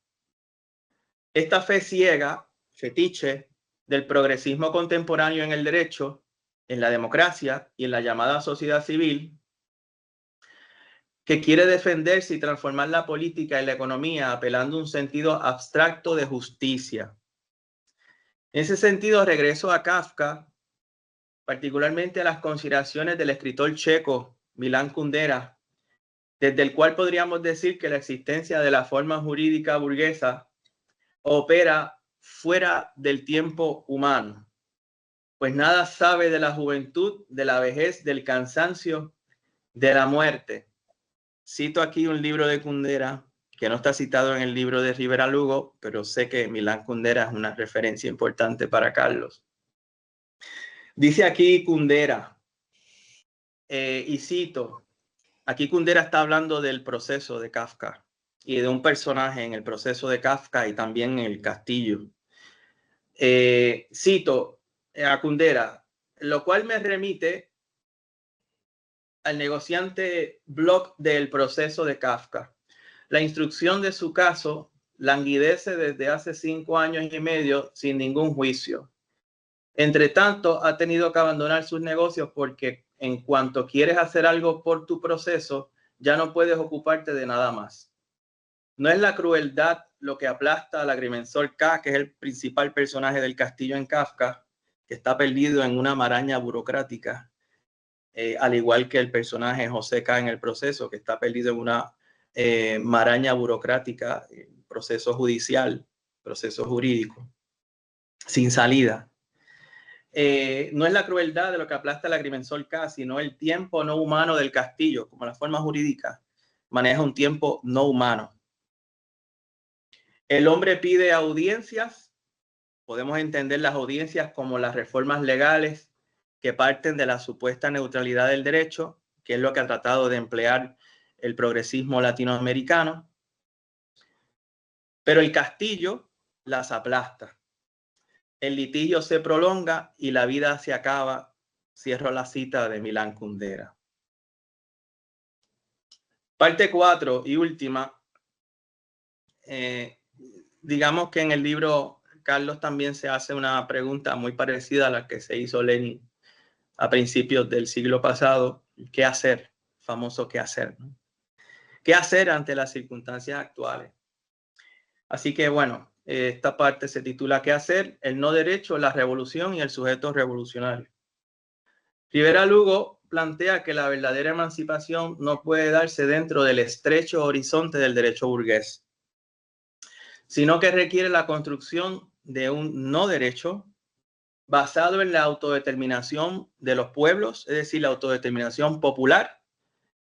Esta fe ciega, fetiche, del progresismo contemporáneo en el derecho, en la democracia y en la llamada sociedad civil, que quiere defenderse y transformar la política y la economía apelando a un sentido abstracto de justicia. En ese sentido, regreso a Kafka, particularmente a las consideraciones del escritor checo Milan Kundera, desde el cual podríamos decir que la existencia de la forma jurídica burguesa opera fuera del tiempo humano, pues nada sabe de la juventud, de la vejez, del cansancio, de la muerte. Cito aquí un libro de Kundera que no está citado en el libro de Rivera Lugo, pero sé que Milan Kundera es una referencia importante para Carlos. Dice aquí Kundera, y cito, aquí Kundera está hablando del proceso de Kafka y de un personaje en el proceso de Kafka y también en el castillo. Cito a Kundera, lo cual me remite al negociante Bloch del proceso de Kafka. La instrucción de su caso languidece desde hace 5 años y medio sin ningún juicio. Entre tanto, ha tenido que abandonar sus negocios porque en cuanto quieres hacer algo por tu proceso, ya no puedes ocuparte de nada más. No es la crueldad lo que aplasta al agrimensor K, que es el principal personaje del castillo en Kafka, que está perdido en una maraña burocrática, al igual que el personaje José K en el proceso, que está perdido en una maraña burocrática, proceso judicial, proceso jurídico, sin salida. no es la crueldad de lo que aplasta el agrimensor K, sino el tiempo no humano del castillo, como la forma jurídica maneja un tiempo no humano. El hombre pide audiencias. Podemos entender las audiencias como las reformas legales que parten de la supuesta neutralidad del derecho, que es lo que ha tratado de emplear el progresismo latinoamericano. Pero el castillo las aplasta. El litigio se prolonga y la vida se acaba. Cierro la cita de Milán Kundera. Parte 4 y última. Digamos que en el libro Carlos también se hace una pregunta muy parecida a la que se hizo Lenin a principios del siglo pasado. ¿Qué hacer? Famoso ¿qué hacer? ¿No? ¿Qué hacer ante las circunstancias actuales? Así que bueno, esta parte se titula ¿Qué hacer? El no derecho, la revolución y el sujeto revolucionario. Rivera Lugo plantea que la verdadera emancipación no puede darse dentro del estrecho horizonte del derecho burgués, sino que requiere la construcción de un no derecho basado en la autodeterminación de los pueblos, es decir, la autodeterminación popular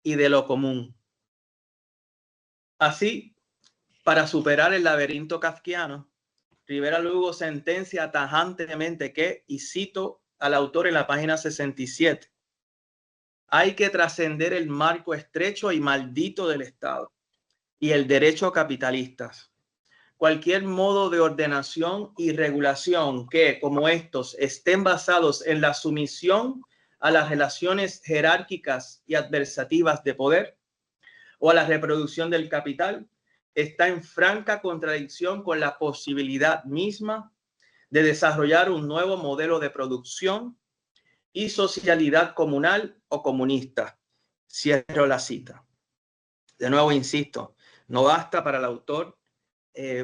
y de lo común. Así, para superar el laberinto kafkiano, Rivera Lugo sentencia tajantemente que, y cito al autor en la página 67, hay que trascender el marco estrecho y maldito del Estado y el derecho capitalistas. Cualquier modo de ordenación y regulación que, como estos, estén basados en la sumisión a las relaciones jerárquicas y adversativas de poder o a la reproducción del capital, está en franca contradicción con la posibilidad misma de desarrollar un nuevo modelo de producción y socialidad comunal o comunista. Cierro la cita. De nuevo, insisto, no basta para el autor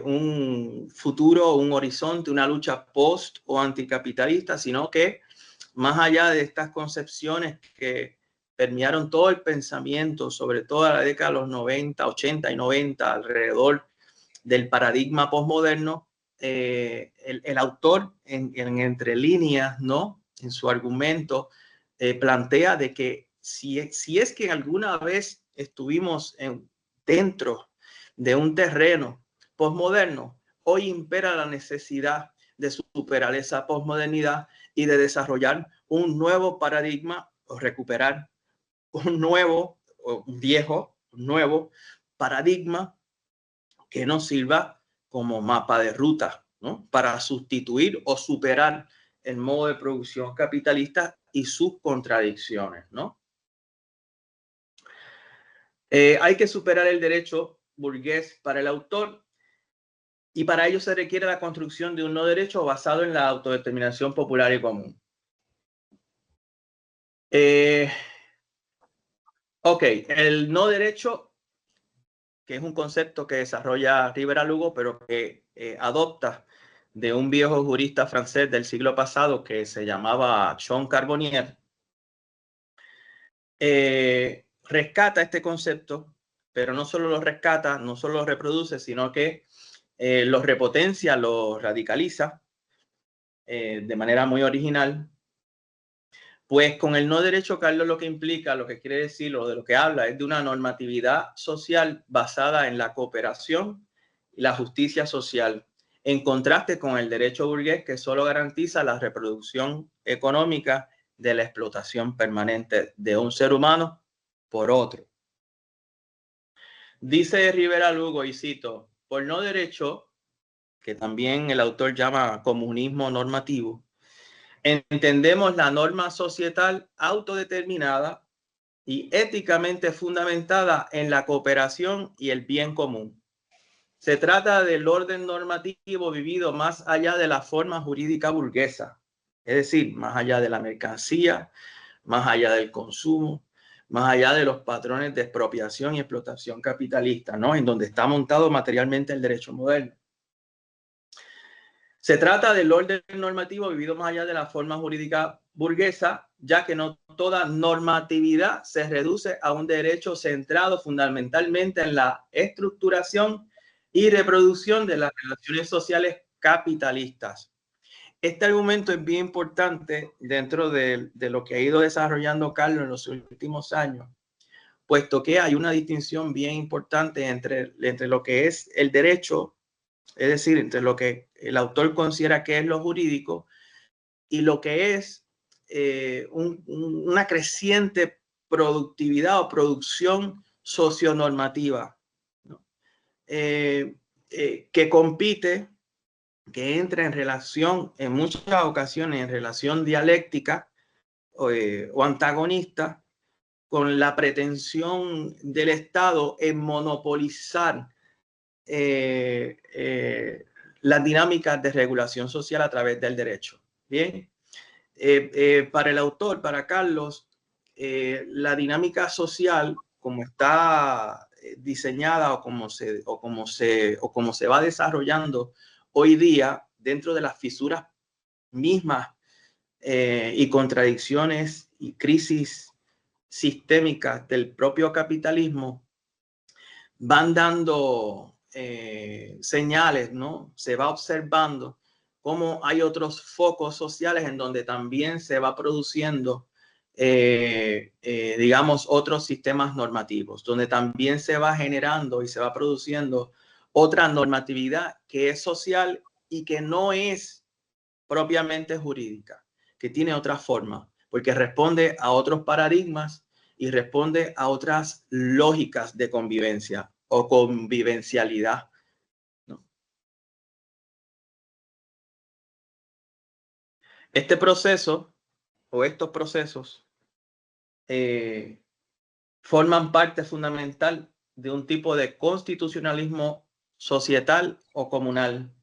un futuro, un horizonte, una lucha post o anticapitalista, sino que más allá de estas concepciones que permearon todo el pensamiento, sobre todo la década de los 90, 80 y 90, alrededor del paradigma postmoderno, el autor en entre líneas, ¿no? En su argumento, plantea de que si es que alguna vez estuvimos dentro de un terreno postmoderno, hoy impera la necesidad de superar esa posmodernidad y de desarrollar un nuevo paradigma o recuperar un nuevo, un viejo, un nuevo paradigma que nos sirva como mapa de ruta, ¿no? Para sustituir o superar el modo de producción capitalista y sus contradicciones, ¿no? Hay que superar el derecho burgués para el autor y para ello se requiere la construcción de un no derecho basado en la autodeterminación popular y común. Ok, el no derecho, que es un concepto que desarrolla Rivera Lugo, pero que adopta de un viejo jurista francés del siglo pasado que se llamaba Jean Carbonnier, rescata este concepto, pero no solo lo rescata, no solo lo reproduce, sino que lo repotencia, lo radicaliza de manera muy original. Pues con el no derecho, Carlos, lo que implica, lo que quiere decir, o de lo que habla, es de una normatividad social basada en la cooperación y la justicia social, en contraste con el derecho burgués, que solo garantiza la reproducción económica de la explotación permanente de un ser humano por otro. Dice Rivera Lugo, y cito, por no derecho, que también el autor llama comunismo normativo, entendemos la norma societal autodeterminada y éticamente fundamentada en la cooperación y el bien común. Se trata del orden normativo vivido más allá de la forma jurídica burguesa, es decir, más allá de la mercancía, más allá del consumo, más allá de los patrones de expropiación y explotación capitalista, ¿no? En donde está montado materialmente el derecho moderno. Se trata del orden normativo vivido más allá de la forma jurídica burguesa, ya que no toda normatividad se reduce a un derecho centrado fundamentalmente en la estructuración y reproducción de las relaciones sociales capitalistas. Este argumento es bien importante dentro de lo que ha ido desarrollando Carlos en los últimos años, puesto que hay una distinción bien importante entre lo que es el derecho, es decir, entre lo que el autor considera que es lo jurídico y lo que es una creciente productividad o producción socionormativa, ¿no? Que compite, que entra en relación, en muchas ocasiones, en relación dialéctica o antagonista con la pretensión del Estado en monopolizar las dinámicas de regulación social a través del derecho. Bien, para el autor, para Carlos, la dinámica social, como está diseñada o como se va desarrollando hoy día dentro de las fisuras mismas y contradicciones y crisis sistémicas del propio capitalismo, van dando señales, ¿no? Se va observando cómo hay otros focos sociales en donde también se va produciendo, digamos, otros sistemas normativos, donde también se va generando y se va produciendo otra normatividad que es social y que no es propiamente jurídica, que tiene otra forma, porque responde a otros paradigmas y responde a otras lógicas de convivencia o convivencialidad, ¿no? Este proceso o estos procesos forman parte fundamental de un tipo de constitucionalismo societal o comunal,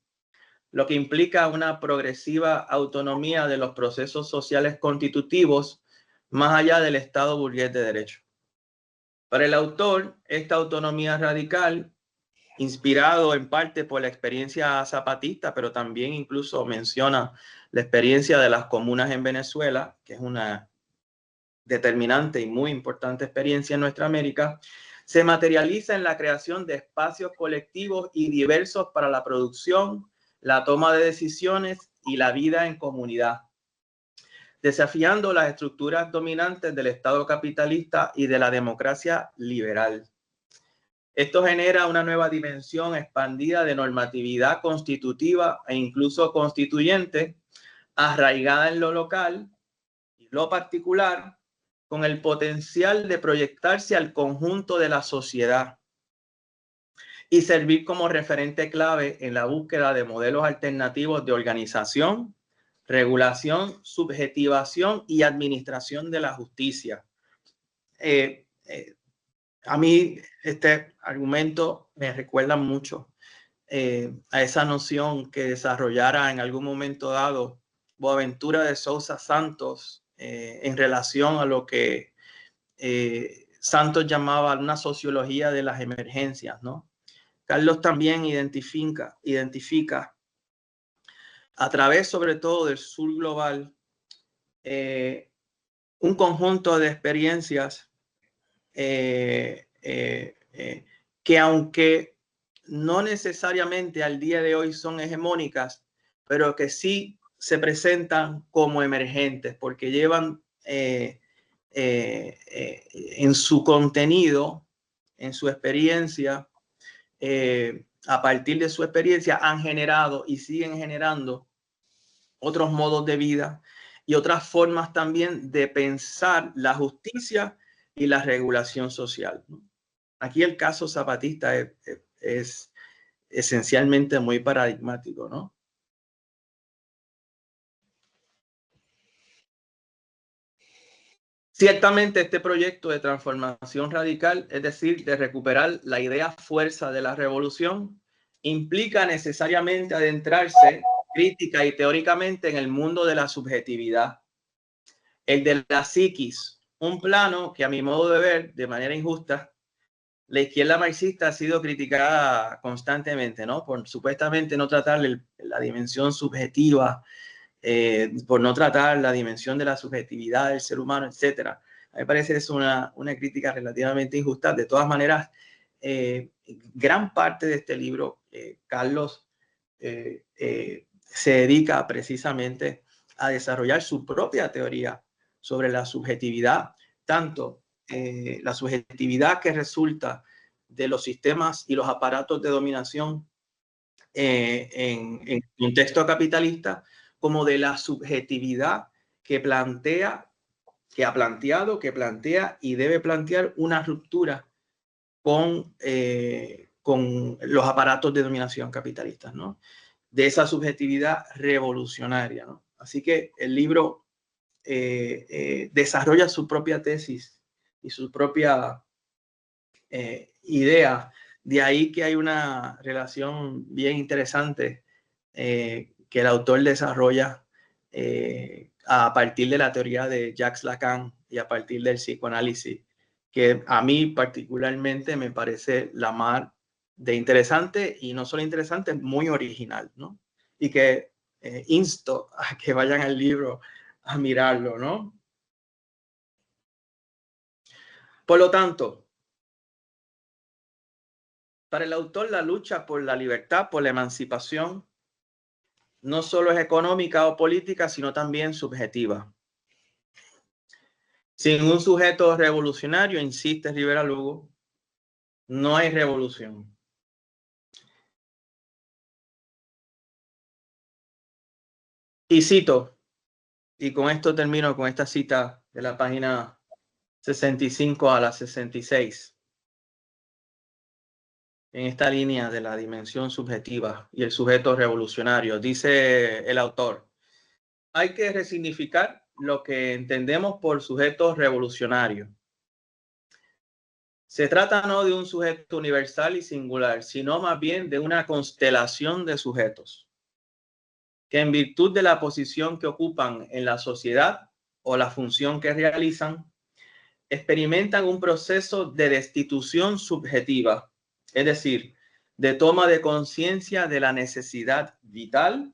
lo que implica una progresiva autonomía de los procesos sociales constitutivos más allá del Estado burgués de derecho. Para el autor, esta autonomía radical, inspirado en parte por la experiencia zapatista, pero también incluso menciona la experiencia de las comunas en Venezuela, que es una determinante y muy importante experiencia en nuestra América, se materializa en la creación de espacios colectivos y diversos para la producción, la toma de decisiones y la vida en comunidad, desafiando las estructuras dominantes del Estado capitalista y de la democracia liberal. Esto genera una nueva dimensión expandida de normatividad constitutiva e incluso constituyente, arraigada en lo local y lo particular, con el potencial de proyectarse al conjunto de la sociedad y servir como referente clave en la búsqueda de modelos alternativos de organización, regulación, subjetivación y administración de la justicia. A mí este argumento me recuerda mucho a esa noción que desarrollara en algún momento dado Boaventura de Sousa Santos en relación a lo que Santos llamaba una sociología de las emergencias, ¿no? Carlos también identifica a través sobre todo del sur global un conjunto de experiencias que aunque no necesariamente al día de hoy son hegemónicas, pero que sí se presentan como emergentes porque llevan en su contenido, en su experiencia, a partir de su experiencia han generado y siguen generando otros modos de vida y otras formas también de pensar la justicia y la regulación social. Aquí el caso zapatista es esencialmente muy paradigmático, ¿no? Ciertamente este proyecto de transformación radical, es decir, de recuperar la idea fuerza de la revolución, implica necesariamente adentrarse crítica y teóricamente en el mundo de la subjetividad, el de la psiquis, un plano que a mi modo de ver, de manera injusta, la izquierda marxista ha sido criticada constantemente, ¿no? Por supuestamente no tratar la dimensión subjetiva, por no tratar la dimensión de la subjetividad del ser humano, etcétera. A mí me parece que es una crítica relativamente injusta. De todas maneras, gran parte de este libro, Carlos se dedica precisamente a desarrollar su propia teoría sobre la subjetividad, tanto la subjetividad que resulta de los sistemas y los aparatos de dominación en contexto capitalista, como de la subjetividad que plantea, que ha planteado, que plantea y debe plantear una ruptura con los aparatos de dominación capitalistas, ¿no? De esa subjetividad revolucionaria, ¿no? Así que el libro desarrolla su propia tesis y su propia idea. De ahí que hay una relación bien interesante que el autor desarrolla a partir de la teoría de Jacques Lacan y a partir del psicoanálisis, que a mí particularmente me parece la más de interesante, y no solo interesante, muy original, ¿no? Y que insto a que vayan al libro a mirarlo, ¿no? Por lo tanto, para el autor, la lucha por la libertad, por la emancipación, no solo es económica o política, sino también subjetiva. Sin un sujeto revolucionario, insiste Rivera Lugo, no hay revolución. Y cito, y con esto termino con esta cita de la página 65 a la 66, en esta línea de la dimensión subjetiva y el sujeto revolucionario. Dice el autor: hay que resignificar lo que entendemos por sujeto revolucionario. Se trata no de un sujeto universal y singular, sino más bien de una constelación de sujetos que, en virtud de la posición que ocupan en la sociedad o la función que realizan, experimentan un proceso de destitución subjetiva, es decir, de toma de conciencia de la necesidad vital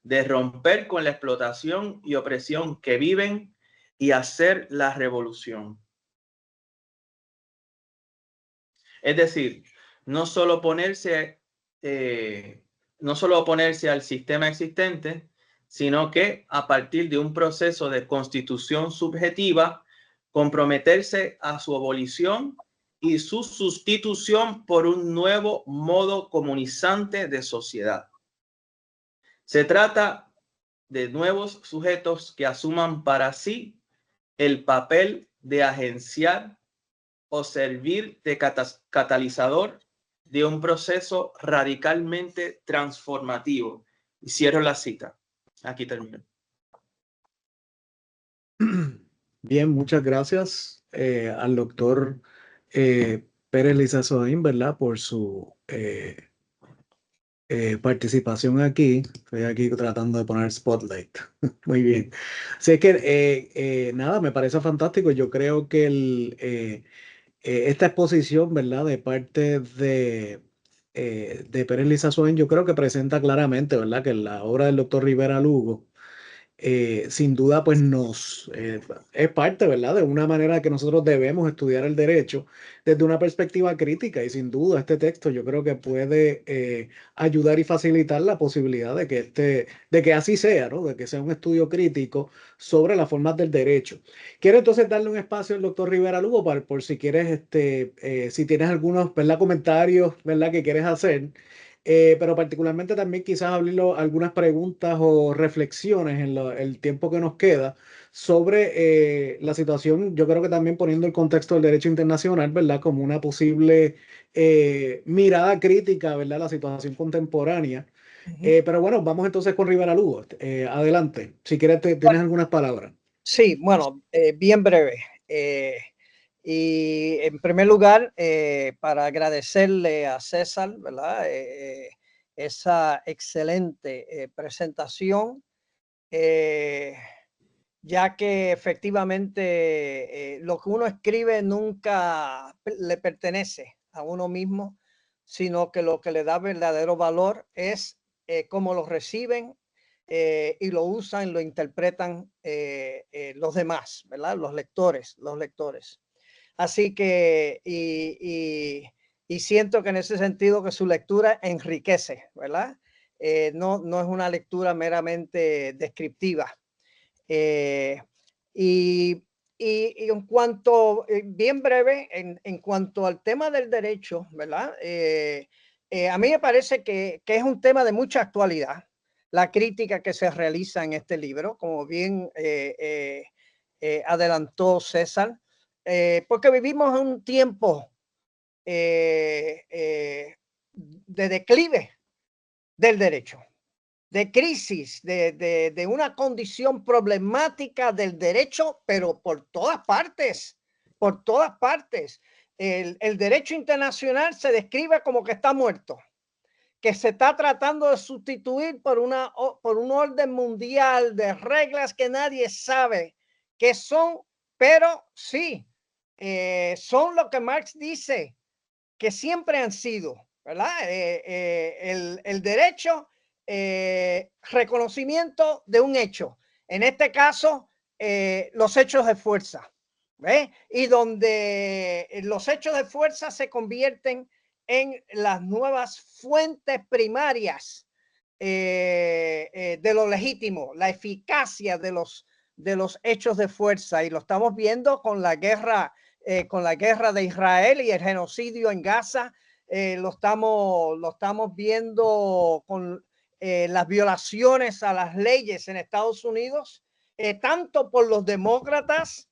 de romper con la explotación y opresión que viven y hacer la revolución. Es decir, no solo oponerse al sistema existente, sino que a partir de un proceso de constitución subjetiva, comprometerse a su abolición y su sustitución por un nuevo modo comunizante de sociedad. Se trata de nuevos sujetos que asuman para sí el papel de agenciar o servir de catalizador de un proceso radicalmente transformativo. Y cierro la cita. Aquí termino. Bien, muchas gracias al doctor Pérez Lizazoín, ¿verdad? Por su participación aquí. Estoy aquí tratando de poner spotlight. Muy bien. Así que, nada, me parece fantástico. Yo creo que esta exposición, ¿verdad? De parte de Pérez Lizazoín, yo creo que presenta claramente, ¿verdad? Que la obra del doctor Rivera Lugo sin duda, pues es parte, ¿verdad? De una manera que nosotros debemos estudiar el derecho desde una perspectiva crítica, y sin duda este texto yo creo que puede ayudar y facilitar la posibilidad de que así sea, ¿no? De que sea un estudio crítico sobre las formas del derecho. Quiero entonces darle un espacio al doctor Rivera Lugo por si quieres, si tienes algunos, ¿verdad? Comentarios, ¿verdad? Que quieres hacer. Pero particularmente también quizás abrirlo algunas preguntas o reflexiones en el tiempo que nos queda sobre la situación, yo creo que también poniendo el contexto del derecho internacional, ¿verdad? Como una posible mirada crítica, ¿verdad? La situación contemporánea. Pero bueno, vamos entonces con Rivera Lugo. Adelante, si quieres, tienes algunas palabras. Sí, bueno, bien breve. Y en primer lugar, para agradecerle a César, ¿verdad? Esa excelente presentación, ya que efectivamente lo que uno escribe nunca le pertenece a uno mismo, sino que lo que le da verdadero valor es cómo lo reciben y lo usan, lo interpretan los demás, ¿verdad? Los lectores. Así que, y siento que en ese sentido que su lectura enriquece, ¿verdad? no es una lectura meramente descriptiva. Y en cuanto, bien breve, en cuanto al tema del derecho, ¿verdad? A mí me parece que es un tema de mucha actualidad, la crítica que se realiza en este libro, como bien adelantó César, porque vivimos en un tiempo de declive del derecho, de crisis, de una condición problemática del derecho, pero por todas partes, por todas partes. El derecho internacional se describe como que está muerto, que se está tratando de sustituir por un orden mundial de reglas que nadie sabe qué son, pero sí, son lo que Marx dice que siempre han sido, ¿verdad? El derecho, reconocimiento de un hecho, en este caso, los hechos de fuerza, ¿ves? Y donde los hechos de fuerza se convierten en las nuevas fuentes primarias de lo legítimo, la eficacia de los hechos de fuerza, y lo estamos viendo con la guerra de Israel y el genocidio en Gaza. Lo estamos viendo con las violaciones a las leyes en Estados Unidos, tanto por los demócratas,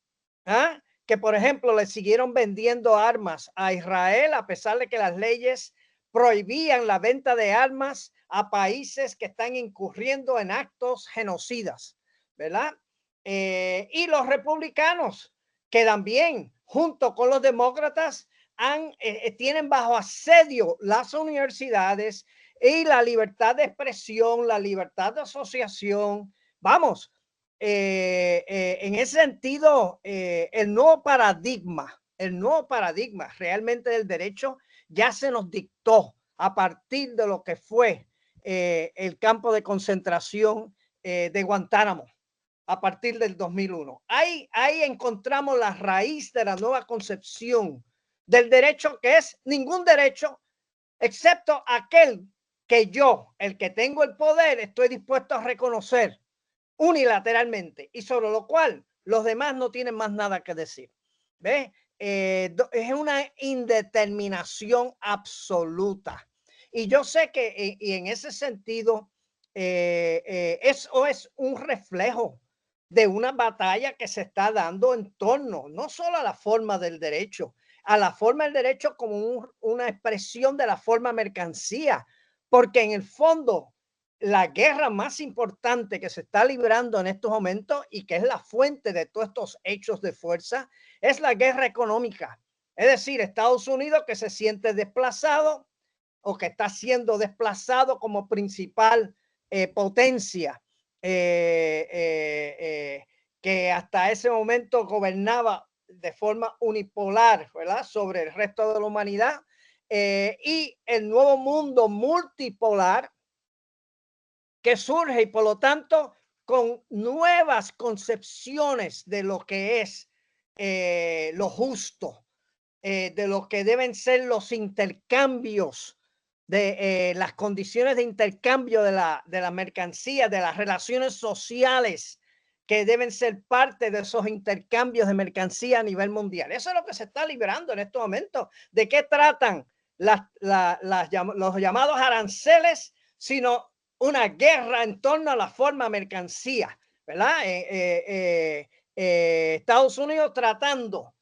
que por ejemplo le siguieron vendiendo armas a Israel a pesar de que las leyes prohibían la venta de armas a países que están incurriendo en actos genocidas, ¿verdad? Y los republicanos, que también, junto con los demócratas, tienen bajo asedio las universidades y la libertad de expresión, la libertad de asociación. Vamos, en ese sentido, el nuevo paradigma realmente del derecho ya se nos dictó a partir de lo que fue el campo de concentración de Guantánamo a partir del 2001. Ahí encontramos la raíz de la nueva concepción del derecho, que es ningún derecho excepto aquel que yo, el que tengo el poder, estoy dispuesto a reconocer unilateralmente y sobre lo cual los demás no tienen más nada que decir. ¿Ves? Es una indeterminación absoluta. Y yo sé que y en ese sentido eso es un reflejo de una batalla que se está dando en torno no solo a la forma del derecho, a la forma del derecho como una expresión de la forma mercancía, porque en el fondo la guerra más importante que se está librando en estos momentos y que es la fuente de todos estos hechos de fuerza es la guerra económica. Es decir, Estados Unidos, que se siente desplazado o que está siendo desplazado como principal potencia que hasta ese momento gobernaba de forma unipolar, ¿verdad?, sobre el resto de la humanidad, y el nuevo mundo multipolar que surge y por lo tanto con nuevas concepciones de lo que es lo justo, de lo que deben ser los intercambios, de las condiciones de intercambio de la mercancía, de las relaciones sociales que deben ser parte de esos intercambios de mercancía a nivel mundial. Eso es lo que se está librando en estos momentos. ¿De qué tratan los llamados aranceles? Sino una guerra en torno a la forma mercancía, ¿verdad? Estados Unidos tratando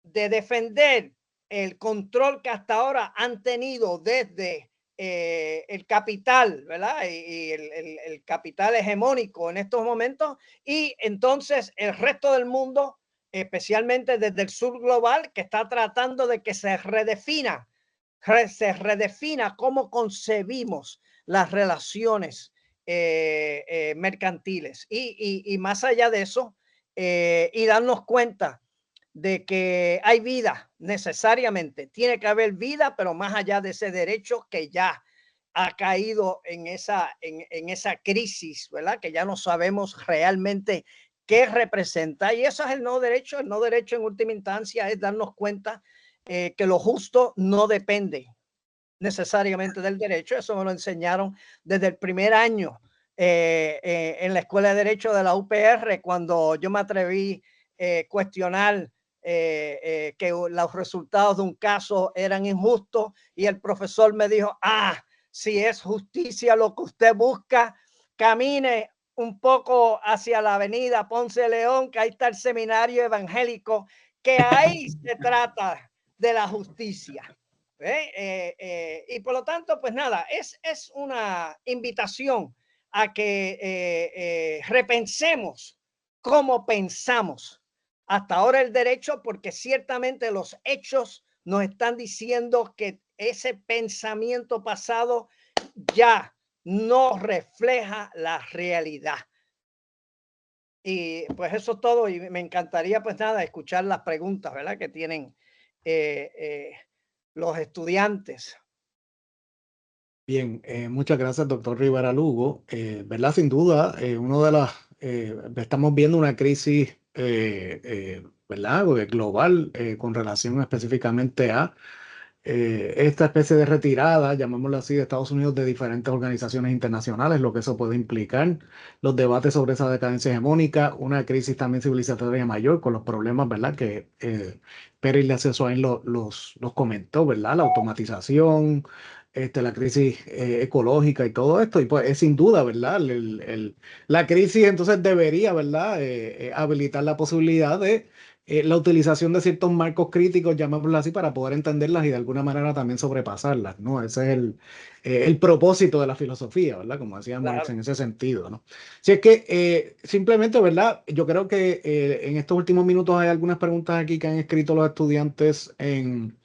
de defender el control que hasta ahora han tenido desde el capital, ¿verdad? Y el capital hegemónico en estos momentos, y entonces el resto del mundo, especialmente desde el sur global, que está tratando de que se redefina cómo concebimos las relaciones mercantiles y más allá de eso, y darnos cuenta de que hay vida necesariamente, tiene que haber vida, pero más allá de ese derecho que ya ha caído en esa crisis, ¿verdad? Que ya no sabemos realmente qué representa, y eso es el no derecho. El no derecho en última instancia es darnos cuenta que lo justo no depende necesariamente del derecho. Eso me lo enseñaron desde el primer año en la Escuela de Derecho de la UPR, cuando yo me atreví a cuestionar que los resultados de un caso eran injustos, y el profesor me dijo: si es justicia lo que usted busca, camine un poco hacia la avenida Ponce de León, que ahí está el seminario evangélico, que ahí se trata de la justicia. Y por lo tanto, pues nada, es una invitación a que repensemos cómo pensamos hasta ahora el derecho, porque ciertamente los hechos nos están diciendo que ese pensamiento pasado ya no refleja la realidad. Y pues eso es todo, y me encantaría pues nada escuchar las preguntas, ¿verdad?, que tienen los estudiantes. Bien, muchas gracias, doctor Rivera Lugo. ¿Verdad? Sin duda, uno de las, estamos viendo una crisis, ¿verdad?, global con relación específicamente a esta especie de retirada, llamémoslo así, de Estados Unidos de diferentes organizaciones internacionales, lo que eso puede implicar, los debates sobre esa decadencia hegemónica, una crisis también civilizatoria mayor con los problemas, ¿verdad?, que Pérez de Acceso los comentó, ¿verdad?, la automatización, la crisis ecológica y todo esto, y pues es sin duda, ¿verdad?, la crisis entonces debería, ¿verdad?, habilitar la posibilidad de la utilización de ciertos marcos críticos, llamémoslo así, para poder entenderlas y de alguna manera también sobrepasarlas, ¿no? Ese es el propósito de la filosofía, ¿verdad? Como decía Marx, Claro. en ese sentido, ¿no? Si es que simplemente, ¿verdad? Yo creo que en estos últimos minutos hay algunas preguntas aquí que han escrito los estudiantes en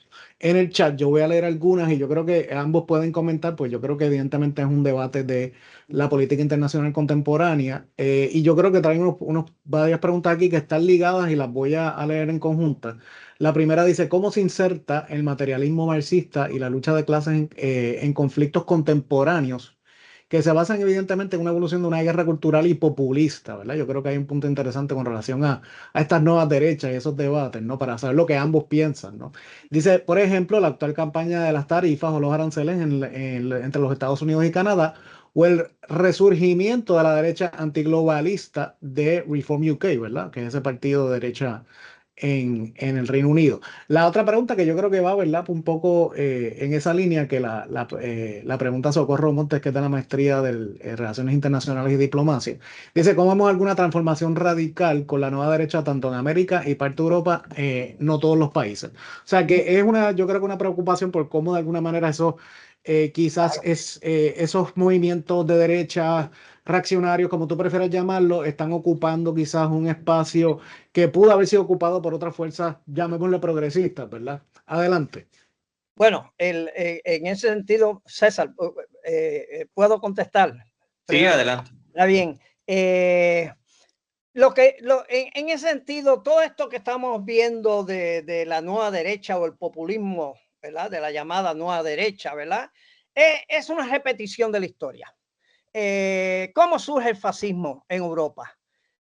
el chat. Yo voy a leer algunas y yo creo que ambos pueden comentar, pues yo creo que evidentemente es un debate de la política internacional contemporánea, y yo creo que traen varias preguntas aquí que están ligadas y las voy a leer en conjunta. La primera dice: ¿cómo se inserta el materialismo marxista y la lucha de clases en conflictos contemporáneos que se basan evidentemente en una evolución de una guerra cultural y populista, ¿verdad? Yo creo que hay un punto interesante con relación a estas nuevas derechas y esos debates, ¿no? Para saber lo que ambos piensan, ¿no? Dice, por ejemplo, la actual campaña de las tarifas o los aranceles entre los Estados Unidos y Canadá, o el resurgimiento de la derecha antiglobalista de Reform UK, ¿verdad? Que es ese partido de derecha en el Reino Unido. La otra pregunta que yo creo que va, ¿verdad?, un poco en esa línea que la pregunta Socorro Montes, que es de la maestría de Relaciones Internacionales y Diplomacia, dice: ¿cómo vemos alguna transformación radical con la nueva derecha tanto en América y parte de Europa, no todos los países? O sea, que es yo creo que una preocupación por cómo de alguna manera eso, quizás esos movimientos de derecha reaccionarios, como tú prefieras llamarlo, están ocupando quizás un espacio que pudo haber sido ocupado por otras fuerzas, llamémosle progresistas, ¿verdad? Adelante. Bueno, en ese sentido, César, ¿puedo contestar? Sí, adelante. Está bien. En ese sentido, todo esto que estamos viendo de la nueva derecha o el populismo, ¿verdad?, de la llamada nueva derecha, ¿verdad?, es una repetición de la historia. ¿Cómo surge el fascismo en Europa?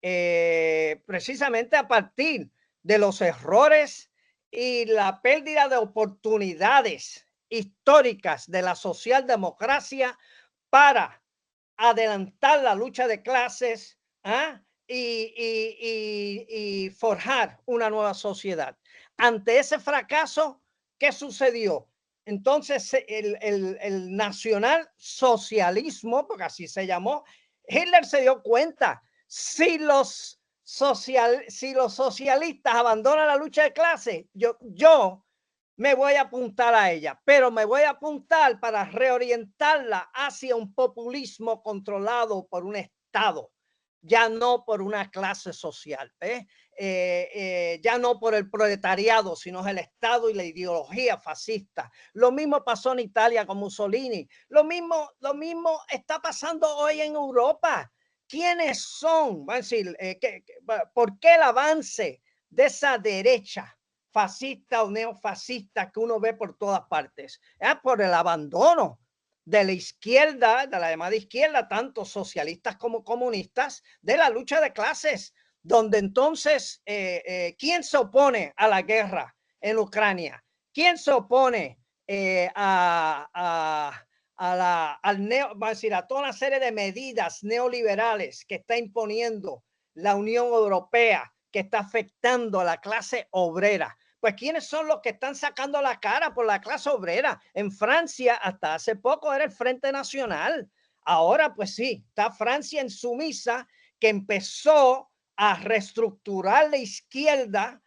Precisamente a partir de los errores y la pérdida de oportunidades históricas de la socialdemocracia para adelantar la lucha de clases, y forjar una nueva sociedad. Ante ese fracaso, ¿qué sucedió? Entonces el nacionalsocialismo, porque así se llamó, Hitler se dio cuenta: si los socialistas abandonan la lucha de clases, yo me voy a apuntar a ella, pero me voy a apuntar para reorientarla hacia un populismo controlado por un Estado, ya no por una clase social, ya no por el proletariado, sino el Estado y la ideología fascista. Lo mismo pasó en Italia con Mussolini. Lo mismo está pasando hoy en Europa. ¿Quiénes son? Va a decir, ¿por qué el avance de esa derecha fascista o neofascista que uno ve por todas partes? Por el abandono de la izquierda, de la llamada izquierda, tanto socialistas como comunistas, de la lucha de clases, donde entonces, ¿quién se opone a la guerra en Ucrania? ¿Quién se opone vamos a decir, a toda una serie de medidas neoliberales que está imponiendo la Unión Europea, que está afectando a la clase obrera. Pues ¿quiénes son los que están sacando la cara por la clase obrera? En Francia hasta hace poco era el Frente Nacional. Ahora pues sí, está Francia insumisa, que empezó a reestructurar la izquierda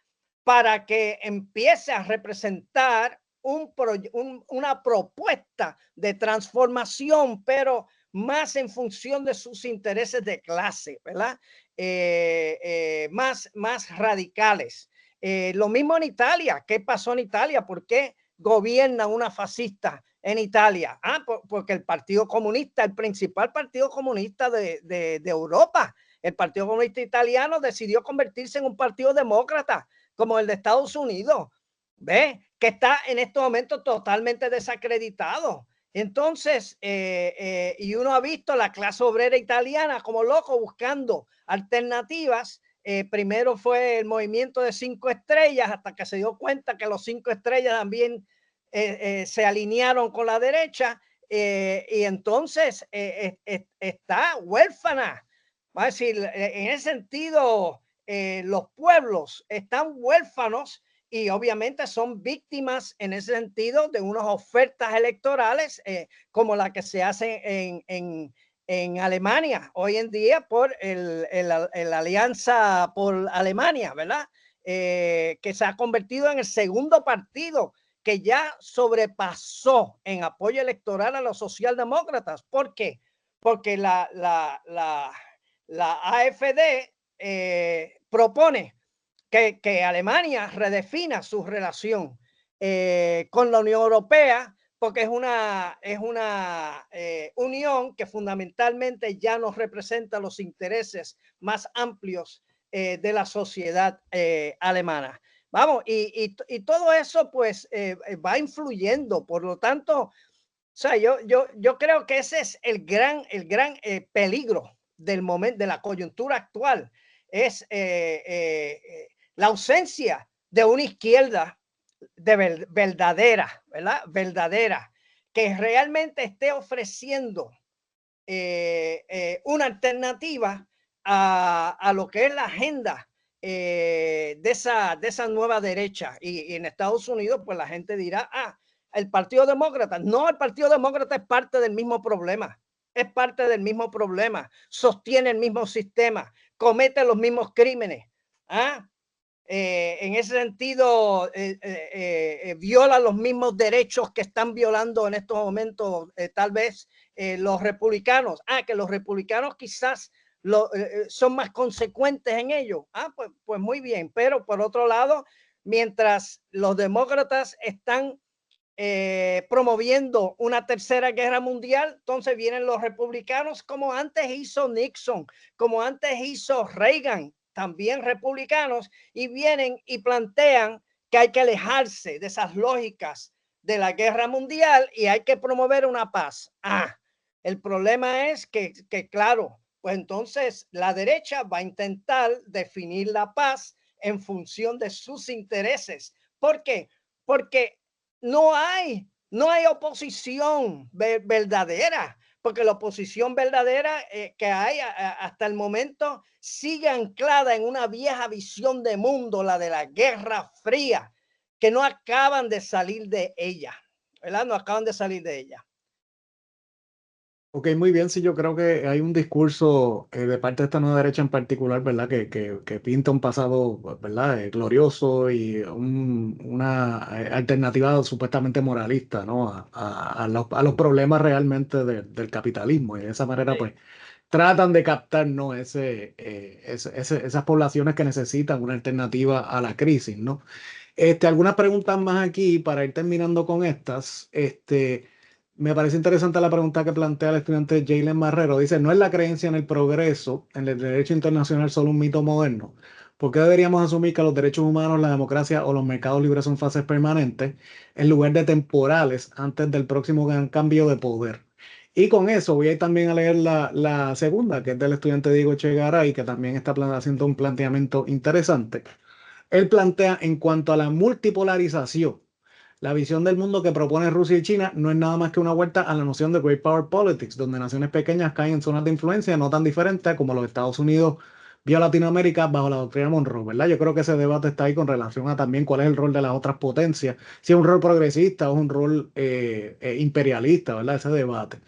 para que empiece a representar una propuesta de transformación, pero más en función de sus intereses de clase, ¿verdad? Más radicales. Lo mismo en Italia. ¿Qué pasó en Italia? ¿Por qué gobierna una fascista en Italia? Porque el Partido Comunista, el principal partido comunista de Europa, el Partido Comunista Italiano, decidió convertirse en un partido demócrata como el de Estados Unidos. ¿Ve? Que está en estos momentos totalmente desacreditado. Entonces, y uno ha visto la clase obrera italiana como loco buscando alternativas. Primero fue el movimiento de 5 estrellas, hasta que se dio cuenta que los 5 estrellas también se alinearon con la derecha, y entonces está huérfana. Va a decir, en ese sentido, los pueblos están huérfanos y obviamente son víctimas en ese sentido de unas ofertas electorales como la que se hace en Alemania hoy en día por la Alianza por Alemania, ¿verdad? Que se ha convertido en el segundo partido que ya sobrepasó en apoyo electoral a los socialdemócratas. ¿Por qué? Porque la AfD propone que Alemania redefina su relación con la Unión Europea, porque es una unión que fundamentalmente ya nos representa los intereses más amplios de la sociedad alemana. Vamos, y todo eso pues va influyendo, por lo tanto, o sea, yo creo que ese es el gran peligro del momento, de la coyuntura actual, es la ausencia de una izquierda verdadera, ¿verdad? Verdadera, que realmente esté ofreciendo una alternativa a lo que es la agenda de esa nueva derecha. Y en Estados Unidos, pues la gente dirá, el Partido Demócrata. No, el Partido Demócrata es parte del mismo problema. Es parte del mismo problema. Sostiene el mismo sistema. Comete los mismos crímenes. En ese sentido, viola los mismos derechos que están violando en estos momentos tal vez los republicanos. Que los republicanos quizás son más consecuentes en ello. Pues muy bien, pero por otro lado, mientras los demócratas están promoviendo una tercera guerra mundial, entonces vienen los republicanos, como antes hizo Nixon, como antes hizo Reagan, también republicanos, y vienen y plantean que hay que alejarse de esas lógicas de la guerra mundial y hay que promover una paz. El problema es que claro, pues entonces la derecha va a intentar definir la paz en función de sus intereses. ¿Por qué? Porque no hay oposición verdadera, porque la oposición verdadera que hay hasta el momento sigue anclada en una vieja visión de mundo, la de la Guerra Fría, que no acaban de salir de ella, ¿verdad? No acaban de salir de ella. Ok, muy bien. Sí, yo creo que hay un discurso de parte de esta nueva derecha en particular, ¿verdad? Que pinta un pasado, ¿verdad? Glorioso y una alternativa supuestamente moralista, ¿no? A los problemas realmente del capitalismo. Y de esa manera, pues, tratan de captar, ¿no? Esas poblaciones que necesitan una alternativa a la crisis, ¿no? Algunas preguntas más aquí para ir terminando con estas. Me parece interesante la pregunta que plantea el estudiante Jaylen Marrero. Dice, ¿no es la creencia en el progreso, en el derecho internacional, solo un mito moderno? ¿Por qué deberíamos asumir que los derechos humanos, la democracia o los mercados libres son fases permanentes en lugar de temporales antes del próximo gran cambio de poder? Y con eso voy a ir también a leer la segunda, que es del estudiante Diego Chegaray, que también está haciendo un planteamiento interesante. Él plantea en cuanto a la multipolarización, La visión del mundo que propone Rusia y China no es nada más que una vuelta a la noción de Great Power Politics, donde naciones pequeñas caen en zonas de influencia no tan diferentes como los Estados Unidos vio Latinoamérica bajo la doctrina Monroe, ¿verdad? Yo creo que ese debate está ahí con relación a también cuál es el rol de las otras potencias, si es un rol progresista o es un rol imperialista, ¿verdad? Ese debate.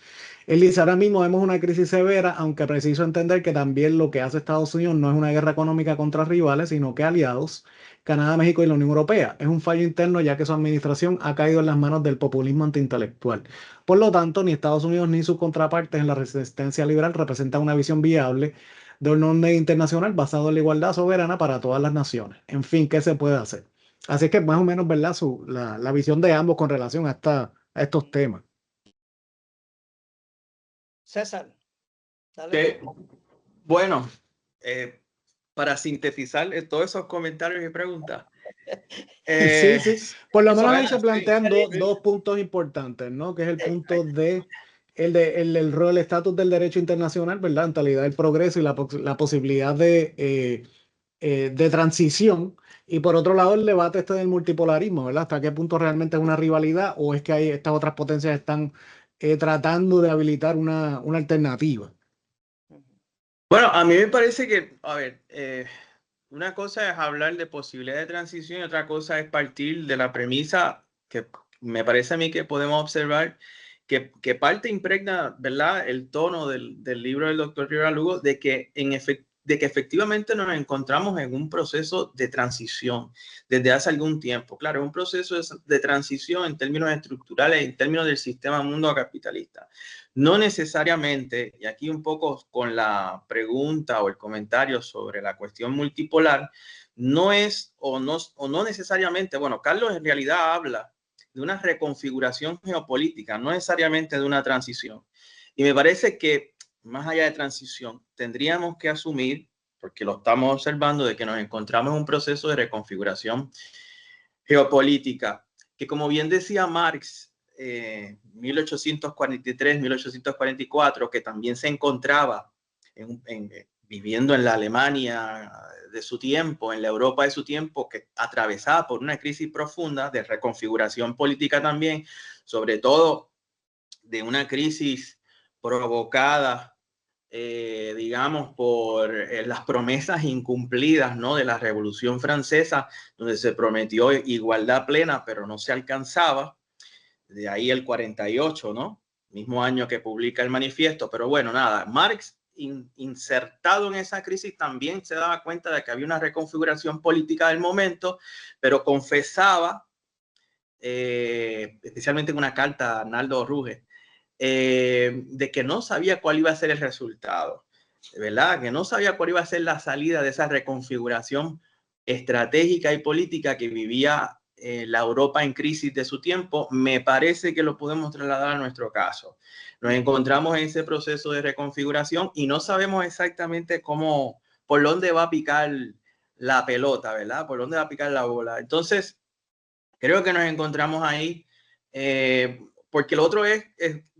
Él dice, ahora mismo vemos una crisis severa, aunque preciso entender que también lo que hace Estados Unidos no es una guerra económica contra rivales, sino que aliados, Canadá, México y la Unión Europea. Es un fallo interno ya que su administración ha caído en las manos del populismo antiintelectual. Por lo tanto, ni Estados Unidos ni sus contrapartes en la resistencia liberal representan una visión viable de un orden internacional basado en la igualdad soberana para todas las naciones. En fin, ¿qué se puede hacer? Así que más o menos, ¿verdad? La visión de ambos con relación a estos temas. César, dale. Bueno, para sintetizar todos esos comentarios y preguntas. Sí, sí. Por lo menos ahí se sí, plantean sí. dos puntos importantes, ¿no? Que es el punto de el rol, el estatus del derecho internacional, ¿verdad? En realidad del progreso y la posibilidad de transición. Y por otro lado, el debate este del multipolarismo, ¿verdad? ¿Hasta qué punto realmente es una rivalidad o es que hay, estas otras potencias están tratando de habilitar una alternativa? Bueno, a mí me parece que, a ver, una cosa es hablar de posibilidad de transición y otra cosa es partir de la premisa que me parece a mí que podemos observar que parte impregna, ¿verdad?, el tono del libro del doctor Rivera Lugo de que, de que efectivamente nos encontramos en un proceso de transición desde hace algún tiempo. Claro, un proceso de transición en términos estructurales, en términos del sistema mundo capitalista. No necesariamente, y aquí un poco con la pregunta o el comentario sobre la cuestión multipolar, no es o no necesariamente, bueno, Carlos en realidad habla de una reconfiguración geopolítica, no necesariamente de una transición. Y me parece que más allá de transición, tendríamos que asumir, porque lo estamos observando, de que nos encontramos en un proceso de reconfiguración geopolítica, que como bien decía Marx, 1843, 1844, que también se encontraba viviendo en la Alemania de su tiempo, en la Europa de su tiempo, que atravesaba por una crisis profunda de reconfiguración política también, sobre todo de una crisis provocada, digamos, por las promesas incumplidas, ¿no?, de la Revolución Francesa, donde se prometió igualdad plena, pero no se alcanzaba. De ahí el 48, ¿no? Mismo año que publica el manifiesto. Pero bueno, nada, Marx, insertado en esa crisis, también se daba cuenta de que había una reconfiguración política del momento, pero confesaba, especialmente en una carta a Arnaldo Ruge, de que no sabía cuál iba a ser el resultado, ¿verdad? Que no sabía cuál iba a ser la salida de esa reconfiguración estratégica y política que vivía la Europa en crisis de su tiempo. Me parece que lo podemos trasladar a nuestro caso. Nos encontramos en ese proceso de reconfiguración y no sabemos exactamente cómo, por dónde va a picar la pelota, ¿verdad? Por dónde va a picar la bola. Entonces, creo que nos encontramos ahí, porque lo otro es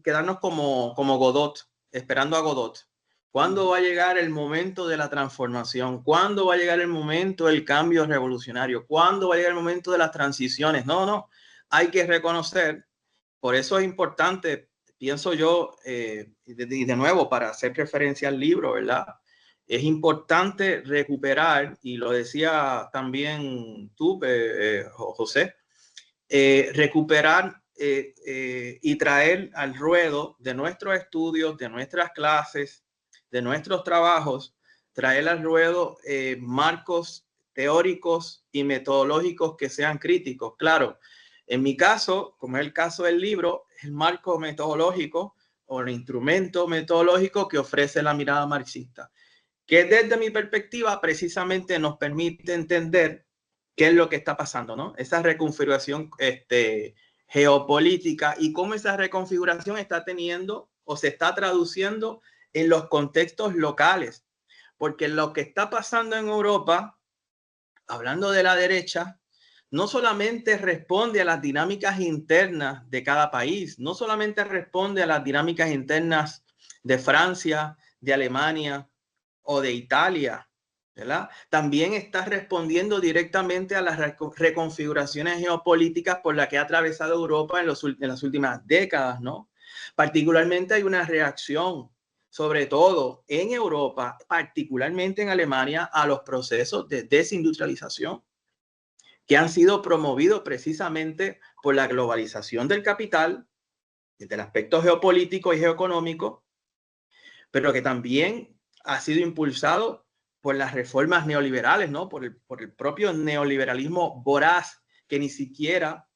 quedarnos como Godot, esperando a Godot. ¿Cuándo va a llegar el momento de la transformación? ¿Cuándo va a llegar el momento del cambio revolucionario? ¿Cuándo va a llegar el momento de las transiciones? No, hay que reconocer. Por eso es importante, pienso yo, y de nuevo, para hacer referencia al libro, ¿verdad? Es importante recuperar, y lo decía también tú, José, recuperar y traer al ruedo de nuestros estudios, de nuestras clases, de nuestros trabajos, traer al ruedo marcos teóricos y metodológicos que sean críticos. Claro, en mi caso, como es el caso del libro, el marco metodológico o el instrumento metodológico que ofrece la mirada marxista, que desde mi perspectiva precisamente nos permite entender qué es lo que está pasando, ¿no? Esa reconfiguración geopolítica y cómo esa reconfiguración está teniendo o se está traduciendo en los contextos locales. Porque lo que está pasando en Europa, hablando de la derecha, no solamente responde a las dinámicas internas de cada país, no solamente responde a las dinámicas internas de Francia, de Alemania o de Italia ¿verdad? También está respondiendo directamente a las reconfiguraciones geopolíticas por las que ha atravesado Europa en las últimas décadas, ¿no? Particularmente hay una reacción, sobre todo en Europa, particularmente en Alemania, a los procesos de desindustrialización que han sido promovidos precisamente por la globalización del capital, desde el aspecto geopolítico y geoeconómico, pero que también ha sido impulsado por las reformas neoliberales, ¿no? Por el propio neoliberalismo voraz, que ni siquiera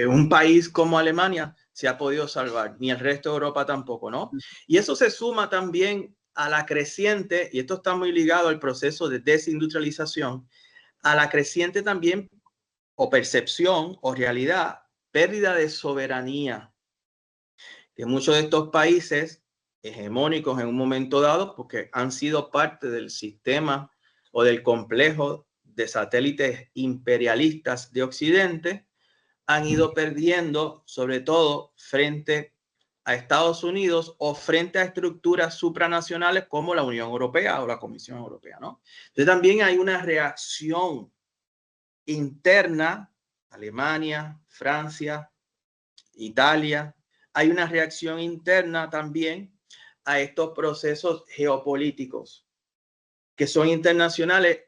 un país como Alemania se ha podido salvar, ni el resto de Europa tampoco, ¿no? Y eso se suma también a la creciente, y esto está muy ligado al proceso de desindustrialización, a la creciente también, o percepción, o realidad, pérdida de soberanía de muchos de estos países hegemónicos en un momento dado, porque han sido parte del sistema o del complejo de satélites imperialistas de Occidente, han ido perdiendo, sobre todo frente a Estados Unidos o frente a estructuras supranacionales como la Unión Europea o la Comisión Europea, ¿no? Entonces también hay una reacción interna, Alemania, Francia, Italia, hay una reacción interna también a estos procesos geopolíticos que son internacionales,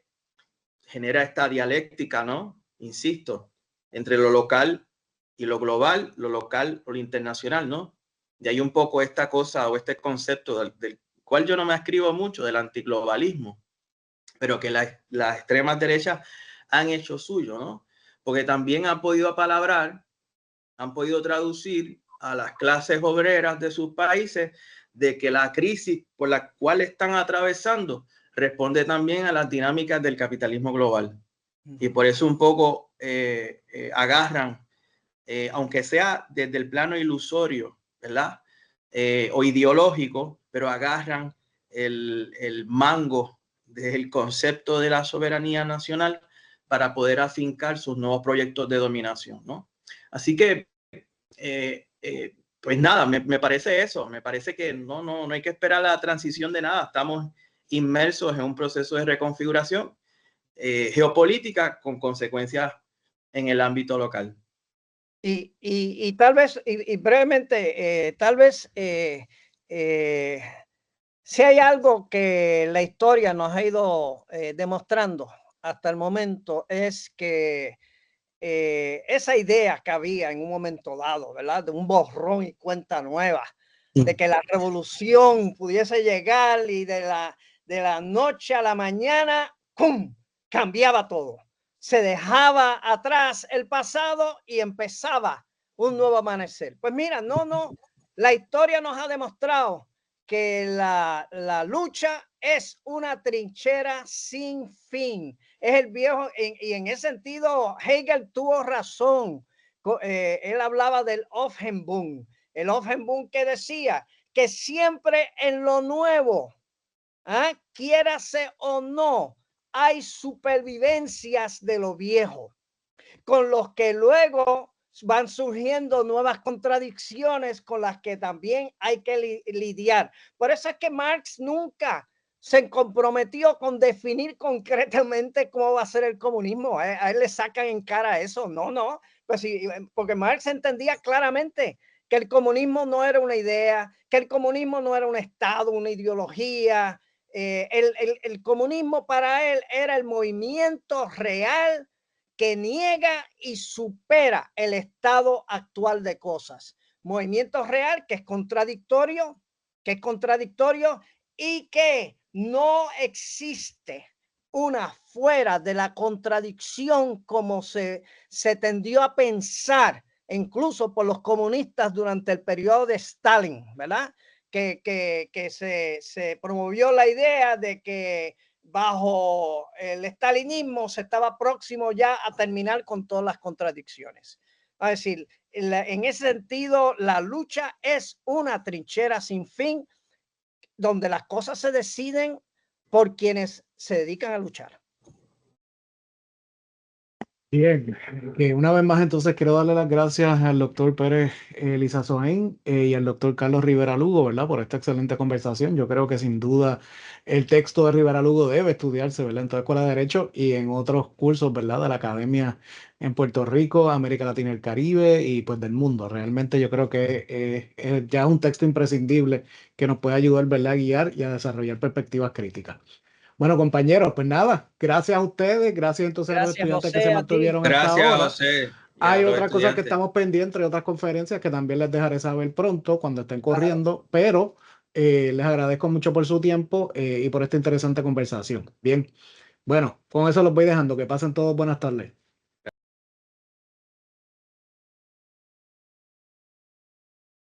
genera esta dialéctica, ¿no? Insisto, entre lo local y lo global, lo local o lo internacional, ¿no? Y hay un poco esta cosa o este concepto del cual yo no me ascribo mucho, del antiglobalismo, pero que las extremas derechas han hecho suyo, ¿no? Porque también han podido apalabrar, han podido traducir a las clases obreras de sus países de que la crisis por la cual están atravesando responde también a las dinámicas del capitalismo global. Y por eso un poco agarran, aunque sea desde el plano ilusorio, ¿verdad? O ideológico, pero agarran el mango del concepto de la soberanía nacional para poder afincar sus nuevos proyectos de dominación, ¿no? Así que pues nada, me parece eso, me parece que no hay que esperar la transición de nada, estamos inmersos en un proceso de reconfiguración geopolítica con consecuencias en el ámbito local. Y tal vez, y brevemente, tal vez si hay algo que la historia nos ha ido demostrando hasta el momento es que esa idea que había en un momento dado, ¿verdad? De un borrón y cuenta nueva, de que la revolución pudiese llegar y de la noche a la mañana, ¡pum!, cambiaba todo. Se dejaba atrás el pasado y empezaba un nuevo amanecer. Pues mira, no, la historia nos ha demostrado que la lucha es una trinchera sin fin. Es el viejo, y en ese sentido Hegel tuvo razón. Él hablaba del Aufhebung, el Aufhebung que decía que siempre en lo nuevo, quiérase o no, hay supervivencias de lo viejo, con los que luego van surgiendo nuevas contradicciones con las que también hay que lidiar. Por eso es que Marx nunca se comprometió con definir concretamente cómo va a ser el comunismo. A él le sacan en cara eso. No, pues sí, porque Marx entendía claramente que el comunismo no era una idea, que el comunismo no era un estado, una ideología. El comunismo para él era el movimiento real que niega y supera el estado actual de cosas. Movimiento real que es contradictorio y que no existe una fuera de la contradicción como se tendió a pensar incluso por los comunistas durante el periodo de Stalin, ¿verdad? Que se promovió la idea de que bajo el estalinismo se estaba próximo ya a terminar con todas las contradicciones. Es decir, en ese sentido, la lucha es una trinchera sin fin donde las cosas se deciden por quienes se dedican a luchar. Bien, que una vez más entonces quiero darle las gracias al doctor Pérez Lizazoen y al doctor Carlos Rivera Lugo, ¿verdad? Por esta excelente conversación. Yo creo que sin duda el texto de Rivera Lugo debe estudiarse, ¿verdad? En toda escuela de Derecho y en otros cursos, ¿verdad? De la academia en Puerto Rico, América Latina y el Caribe y pues del mundo. Realmente yo creo que ya es un texto imprescindible que nos puede ayudar, ¿verdad? A guiar y a desarrollar perspectivas críticas. Bueno, compañeros, pues nada, gracias a ustedes, gracias entonces a los Gracias, estudiantes que José, se a ti. mantuvieron hasta Gracias, ahora. José, y a Hay los otras cosas que estudiantes. estamos pendientes y otras conferencias que también les dejaré saber pronto cuando estén Claro. corriendo, pero les agradezco mucho por su tiempo y por esta interesante conversación. Bien, bueno, con eso los voy dejando. Que pasen todos buenas tardes.